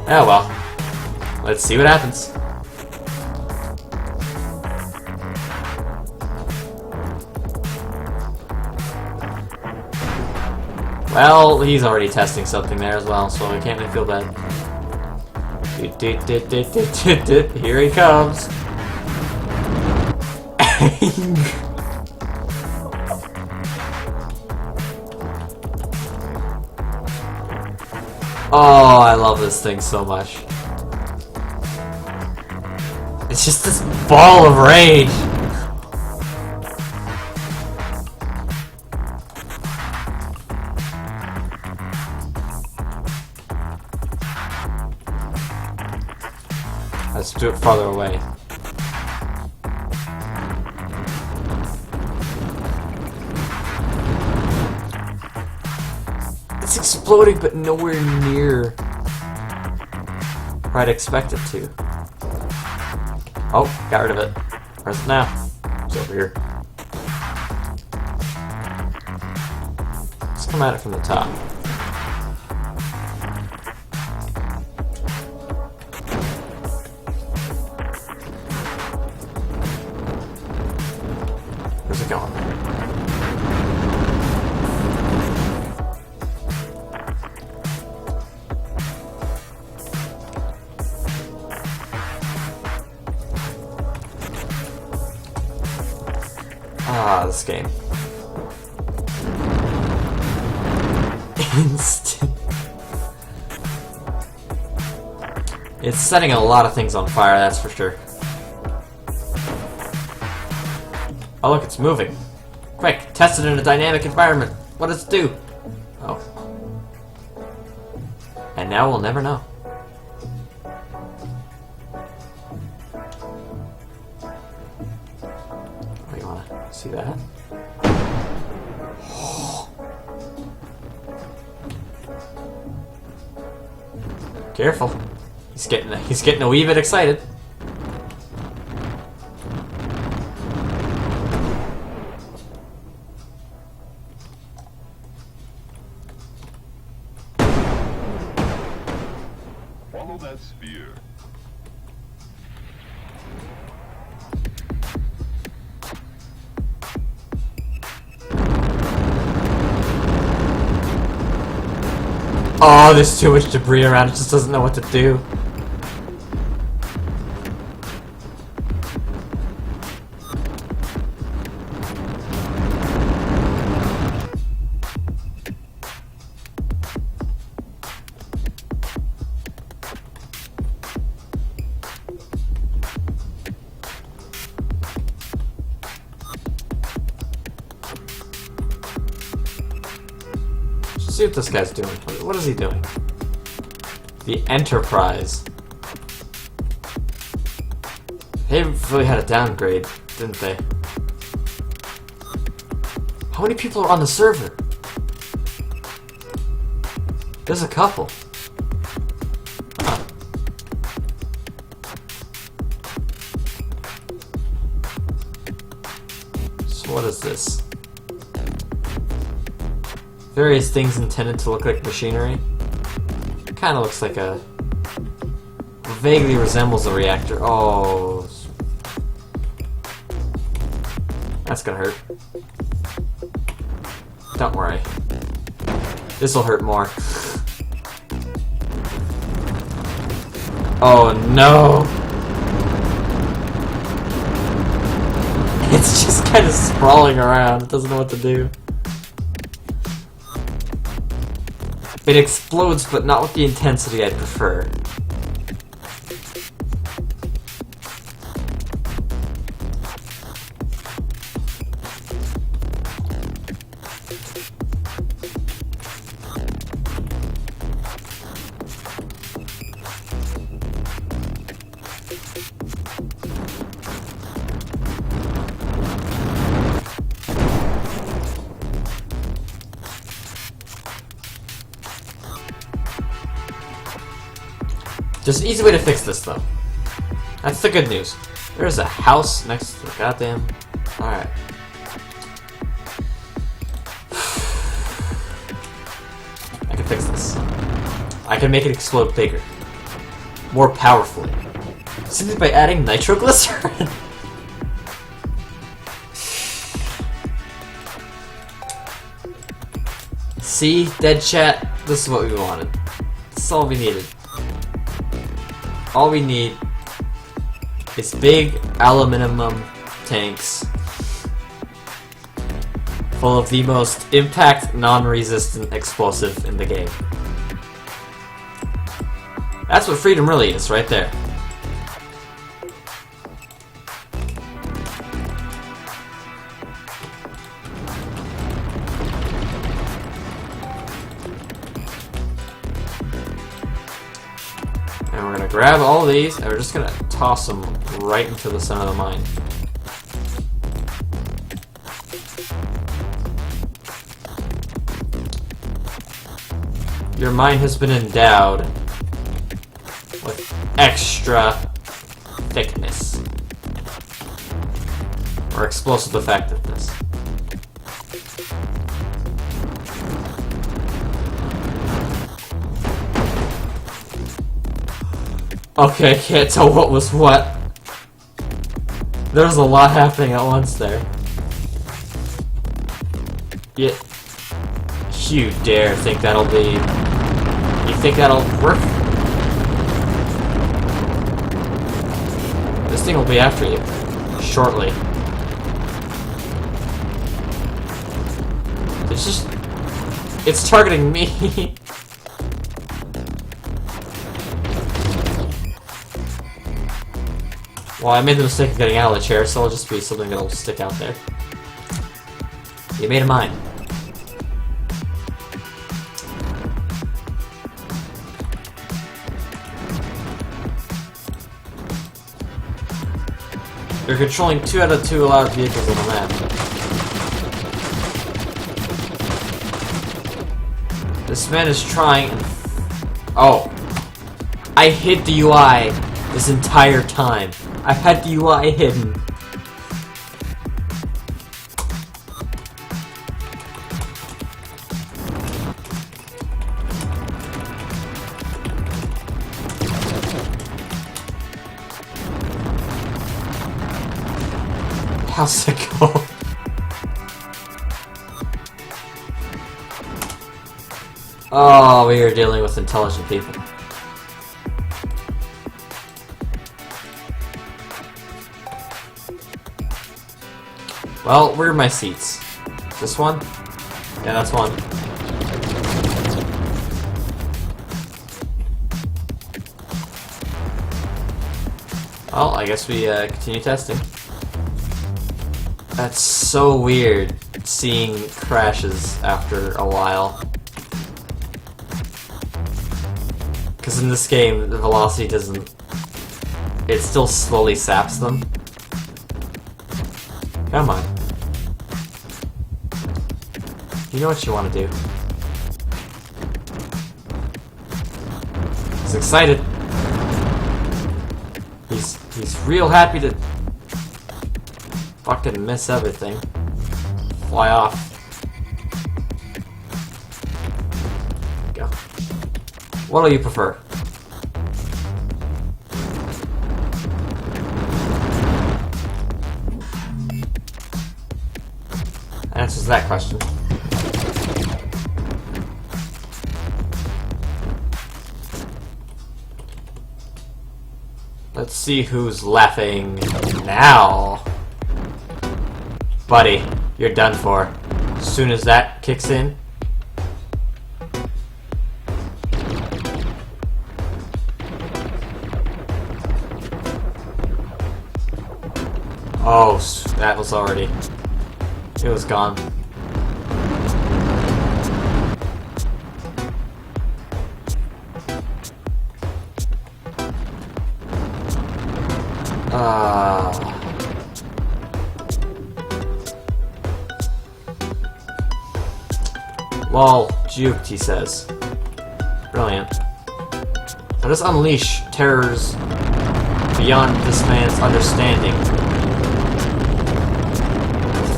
[SPEAKER 1] Oh well. Let's see what happens. Well, he's already testing something there as well, so I can't really feel bad. Here he comes. Oh, I love this thing so much. It's just this ball of rage. Let's do it farther away. It's exploding, but nowhere near where I'd expect it to. Oh, got rid of it. Where's it now? It's over here. Let's come at it from the top. Where's it going? Ah, of this game. Instant. It's setting a lot of things on fire, that's for sure. Oh look, it's moving. Quick, test it in a dynamic environment. What does it do? Oh. And now we'll never know. Oh, you wanna see that? Careful. He's getting a wee bit excited.
[SPEAKER 3] Follow that sphere.
[SPEAKER 1] Oh, there's too much debris around, it just doesn't know what to do. Let's see what this guy's doing. What is he doing? The Enterprise. They really had a downgrade, didn't they? How many people are on the server? There's a couple. Huh. So what is this? Various things intended to look like machinery. Kinda looks like a... vaguely resembles a reactor. Oh... That's gonna hurt. Don't worry. This'll hurt more. Oh no! It's just kind of sprawling around. It doesn't know what to do. It explodes, but not with the intensity I'd prefer. There's an easy way to fix this, though. That's the good news. There's a house next to the goddamn... Alright. I can fix this. I can make it explode bigger. More powerfully. Simply by adding nitroglycerin. See? Dead chat? This is what we wanted. This is all we needed. All we need is big aluminum tanks full of the most impact non-resistant explosive in the game. That's what freedom really is, right there. And we're gonna grab all these, and we're just gonna toss them right into the center of the mine. Your mine has been endowed with extra thickness. Or explosive effectiveness. Okay, I can't tell what was what. There was a lot happening at once there. You dare think that'll be... You think that'll work? This thing will be after you. Shortly. It's targeting me. Well, I made the mistake of getting out of the chair, so it'll just be something that'll stick out there. You made it mine. You're controlling 2 out of 2 allowed vehicles on the map. This man is trying and... Oh. I hid the UI this entire time. I've had the UI hidden. How's it go? Oh, we are dealing with intelligent people. Well, where are my seats? This one? Yeah, that's one. Well, I guess we continue testing. That's so weird, seeing crashes after a while. Because in this game, the velocity doesn't... It still slowly saps them. Come on. You know what you want to do. He's excited. He's real happy to fucking miss everything. Fly off. Go. What do you prefer? Answers that question. Let's see who's laughing now. Buddy, you're done for. As soon as that kicks in. Oh, that was already... It was gone. Well, juked, he says. Brilliant. Let us unleash terrors beyond this man's understanding.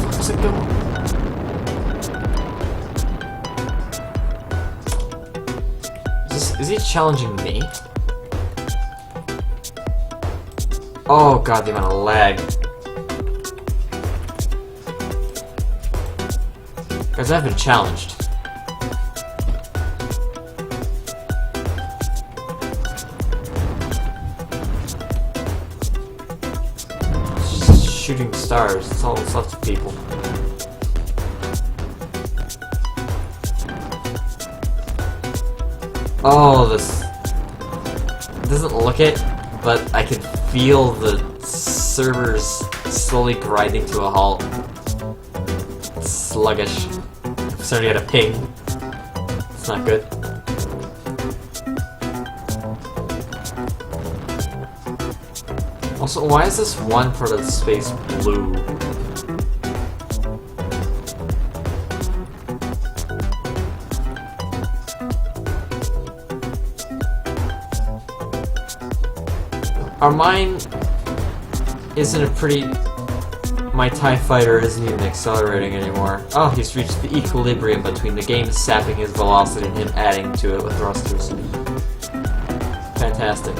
[SPEAKER 1] Where's it going? Is he challenging me? Oh god, the amount of lag. Guys, I've been challenged. Shooting stars, that's all that's left of people. Oh, this doesn't look it, but I can feel the servers slowly grinding to a halt. It's sluggish. I'm starting to get a ping. It's not good. Also, why is this one part of the space blue? Our mine isn't a pretty... My TIE fighter isn't even accelerating anymore. Oh, he's reached the equilibrium between the game sapping his velocity and him adding to it with thrusters. Fantastic.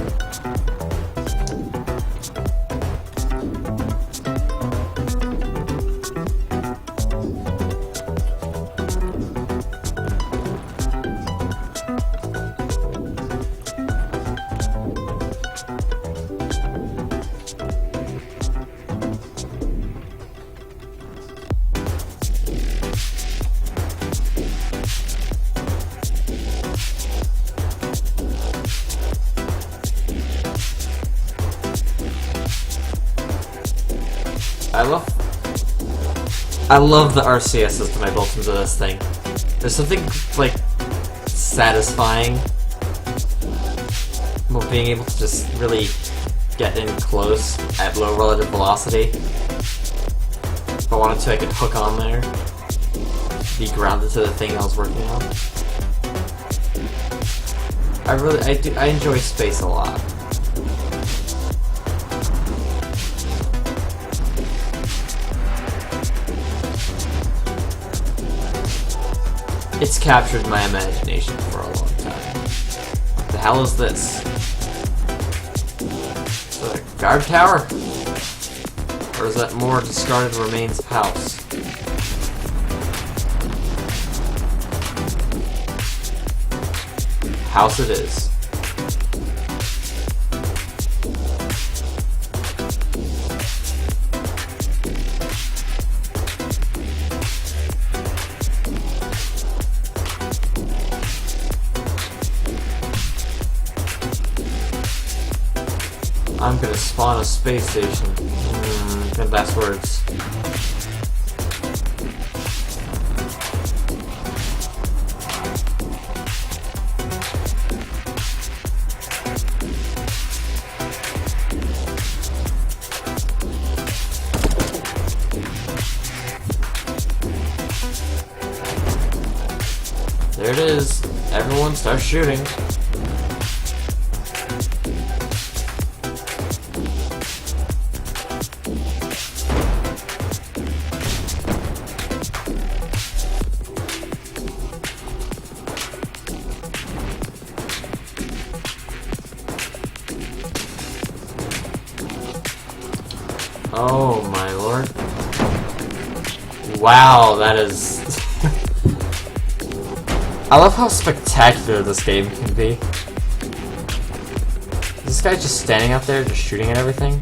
[SPEAKER 1] I love the RCS system I built into this thing. There's something, like, satisfying about being able to just really get in close at low relative velocity. If I wanted to, I could hook on there, be grounded to the thing I was working on. I enjoy space a lot. It's captured my imagination for a long time. What the hell is this? Is that a guard tower? Or is that more discarded remains of house? House it is. I'm gonna spawn a space station. Good last words. There it is. Everyone starts shooting. Oh my lord. Wow, that is... I love how spectacular this game can be. Is this guy just standing out there, just shooting at everything?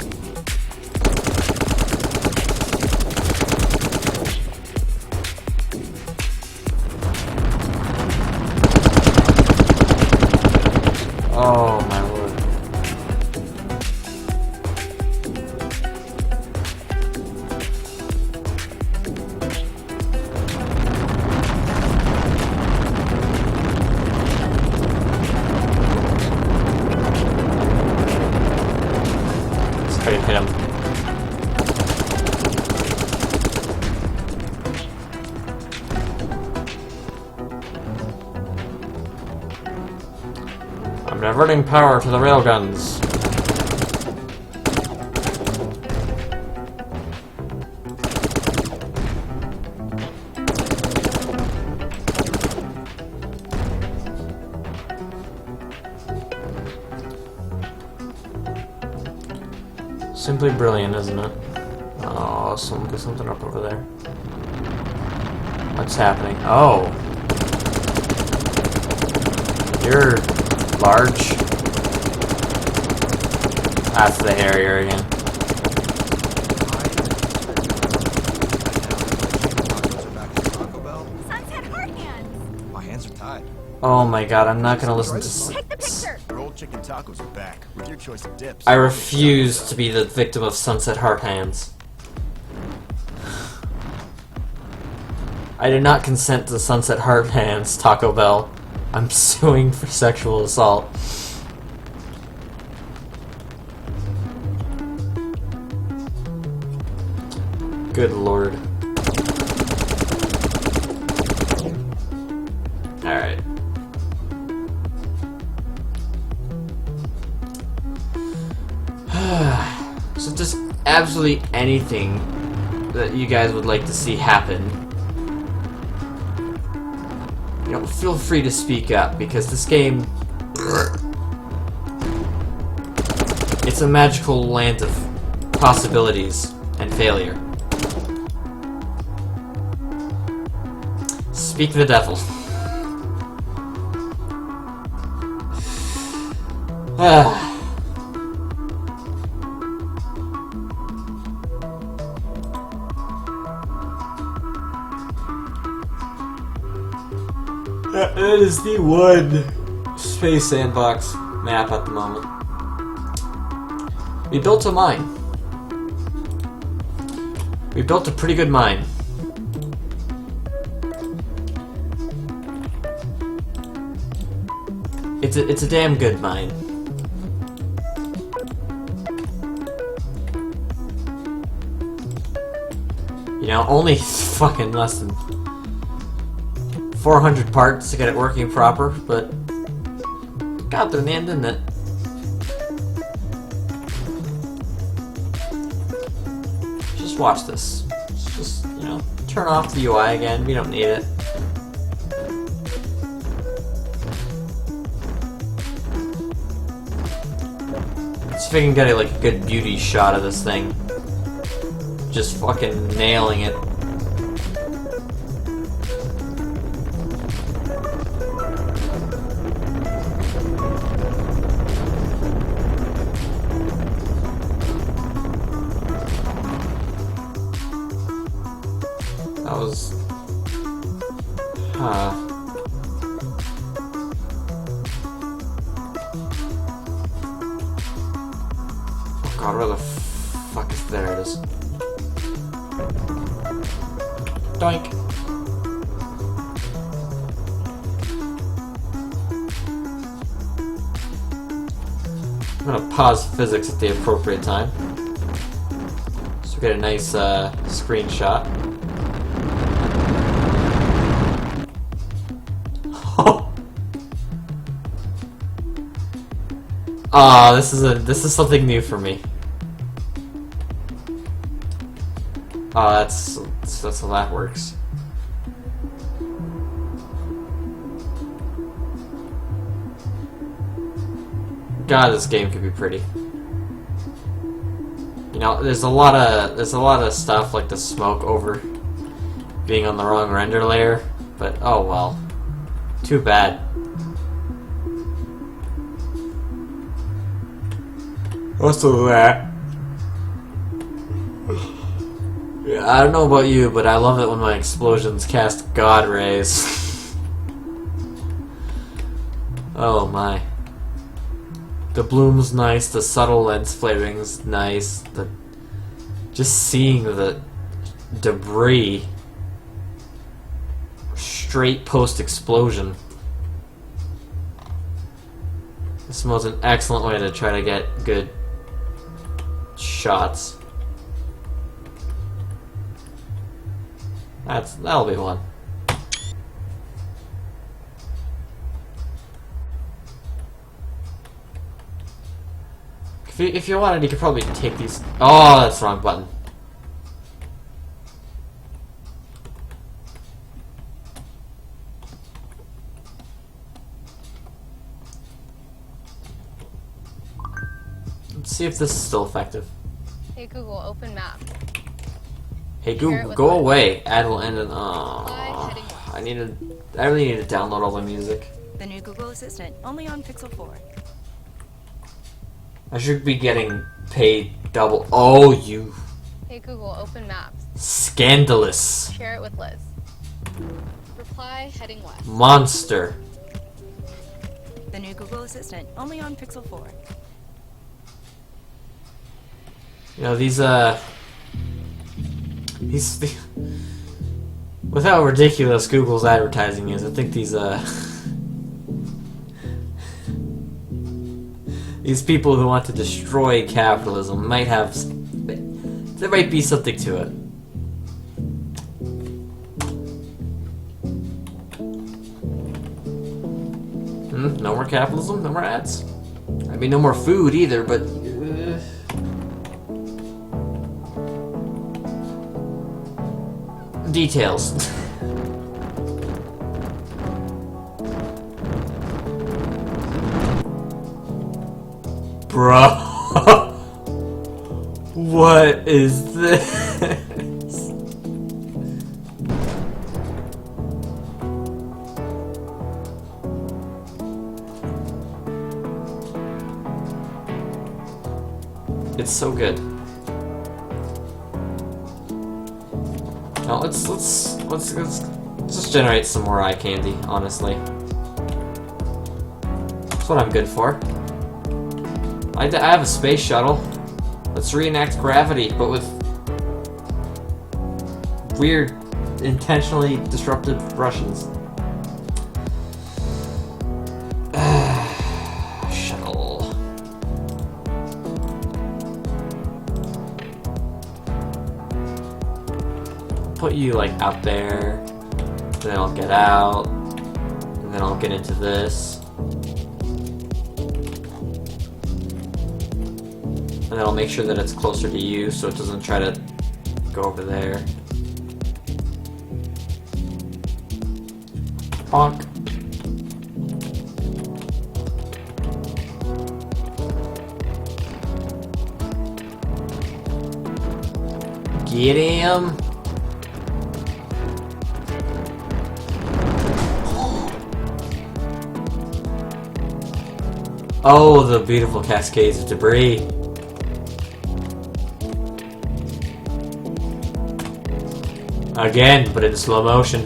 [SPEAKER 1] Oh my lord. I can hit him. I'm diverting power to the railguns. Simply brilliant, isn't it? Oh, there's something up over there. What's happening? Oh. You're large. That's the Harrier again.
[SPEAKER 5] Sunset hard hands.
[SPEAKER 6] My hands are tied.
[SPEAKER 1] Oh my god, I'm not gonna listen to
[SPEAKER 5] Take the picture.
[SPEAKER 6] Rolled chicken tacos are back with your choice of dips.
[SPEAKER 1] I refuse to be the victim of Sunset Heart Hands. I did not consent to Sunset Heart Hands, Taco Bell. I'm suing for sexual assault. Good lord. Alright. So just absolutely anything that you guys would like to see happen, you know, feel free to speak up, because this game, it's a magical land of possibilities and failure. Speak the devil. It is the one space sandbox map at the moment. We built a mine. We built a pretty good mine. It's a damn good mine. You know, only fucking less than 400 parts to get it working proper, but got there in the end, didn't it? Just watch this. Just, you know, turn off the UI again. We don't need it. Let's see if I can get like a good beauty shot of this thing. Just fucking nailing it. That was... Oh god, where the fuck is... There it is. Doink. I'm gonna pause physics at the appropriate time. So we get a nice screenshot. Ah, this is something new for me. Oh, that's how that works. God, this game could be pretty. You know, there's a lot of stuff like the smoke over being on the wrong render layer, but oh well. Too bad. Also that. Yeah, I don't know about you, but I love it when my explosions cast God rays. Oh my. The bloom's nice, the subtle lens flaring's nice, just seeing the debris straight post-explosion. This was an excellent way to try to get good shots. That'll be one. If you wanted, you could probably take these. Oh, that's the wrong button. Let's see if this is still effective.
[SPEAKER 7] Hey Google, open map.
[SPEAKER 1] Hey Google, go away. Ad will end in. Oh, I really need to download all the music.
[SPEAKER 8] The new Google Assistant, only on Pixel 4.
[SPEAKER 1] I should be getting paid double. Oh, you.
[SPEAKER 7] Hey Google, open maps.
[SPEAKER 1] Scandalous.
[SPEAKER 7] Share it with Liz. Reply heading west.
[SPEAKER 1] Monster.
[SPEAKER 8] The new Google Assistant, only on Pixel 4.
[SPEAKER 1] You know, these with how ridiculous Google's advertising is, I think these people who want to destroy capitalism might have... There might be something to it. No more capitalism, no more ads. I mean, no more food either, but... Details. Bruh. What is this? It's so good. Now let's just generate some more eye candy, honestly. That's what I'm good for. I have a space shuttle. Let's reenact gravity, but with weird, intentionally disruptive Russians. put you like out there, then I'll get out, and then I'll get into this. And then I'll make sure that it's closer to you so it doesn't try to go over there. Honk. Get him! Oh, the beautiful cascades of debris. Again, but in slow motion.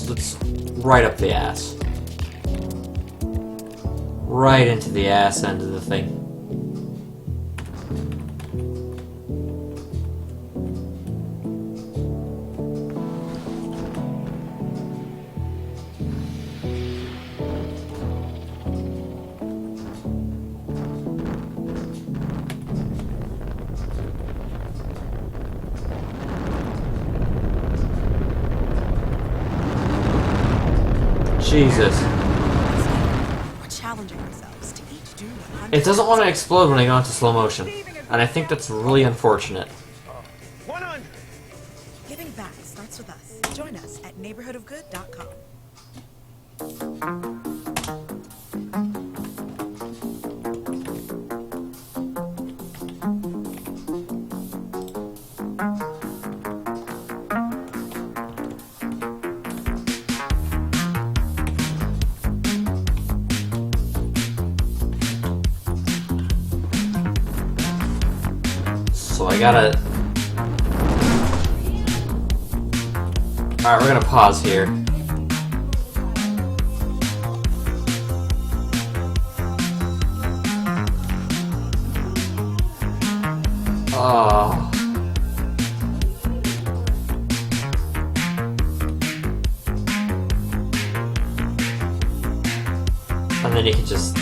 [SPEAKER 1] Let's right up the ass. Right into the ass end of the thing. Jesus.
[SPEAKER 8] We're challenging ourselves to each do 100.
[SPEAKER 1] It doesn't want to explode when I go into slow motion. And I think that's really unfortunate.
[SPEAKER 6] 100.
[SPEAKER 8] Giving back starts with us. Join us at neighborhoodofgood.com.
[SPEAKER 1] So I gotta... Alright, we're gonna pause here. Oh. And then you can just...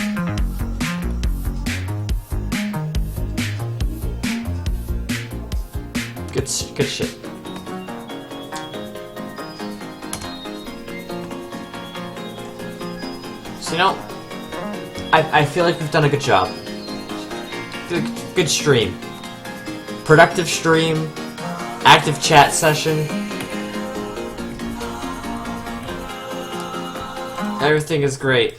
[SPEAKER 1] Good shit. So, you know, I feel like we've done a good job. Good stream. Productive stream. Active chat session. Everything is great.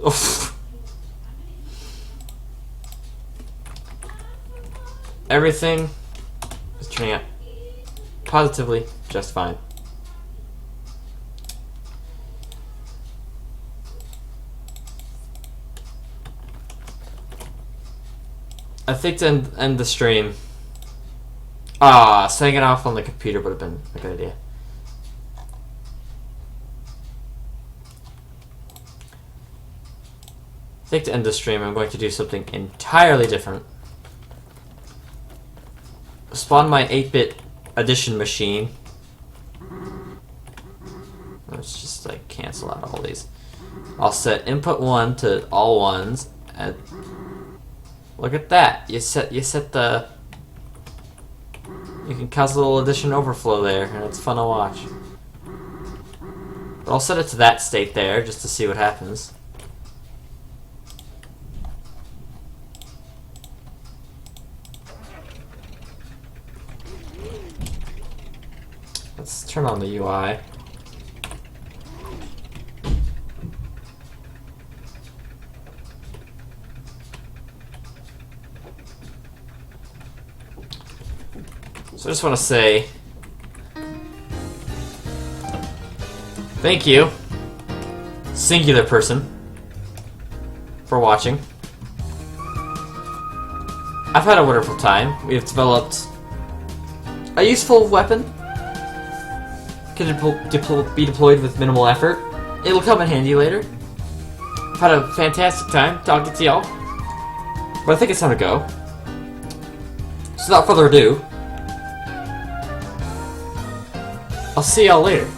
[SPEAKER 1] Oof. Everything is turning out positively just fine. I think to end the stream. Setting it off on the computer would have been a good idea. I think to end the stream, I'm going to do something entirely different. Spawn my 8-bit addition machine. Let's just like cancel out all these. I'll set input 1 to all ones, and look at that. You set the. You can cause a little addition overflow there, and it's fun to watch. But I'll set it to that state there just to see what happens. Let's turn on the UI. So I just want to say thank you, singular person, for watching. I've had a wonderful time. We have developed a useful weapon. Can be deployed with minimal effort. It'll come in handy later. I've had a fantastic time talking to y'all. But I think it's time to go. So without further ado, I'll see y'all later.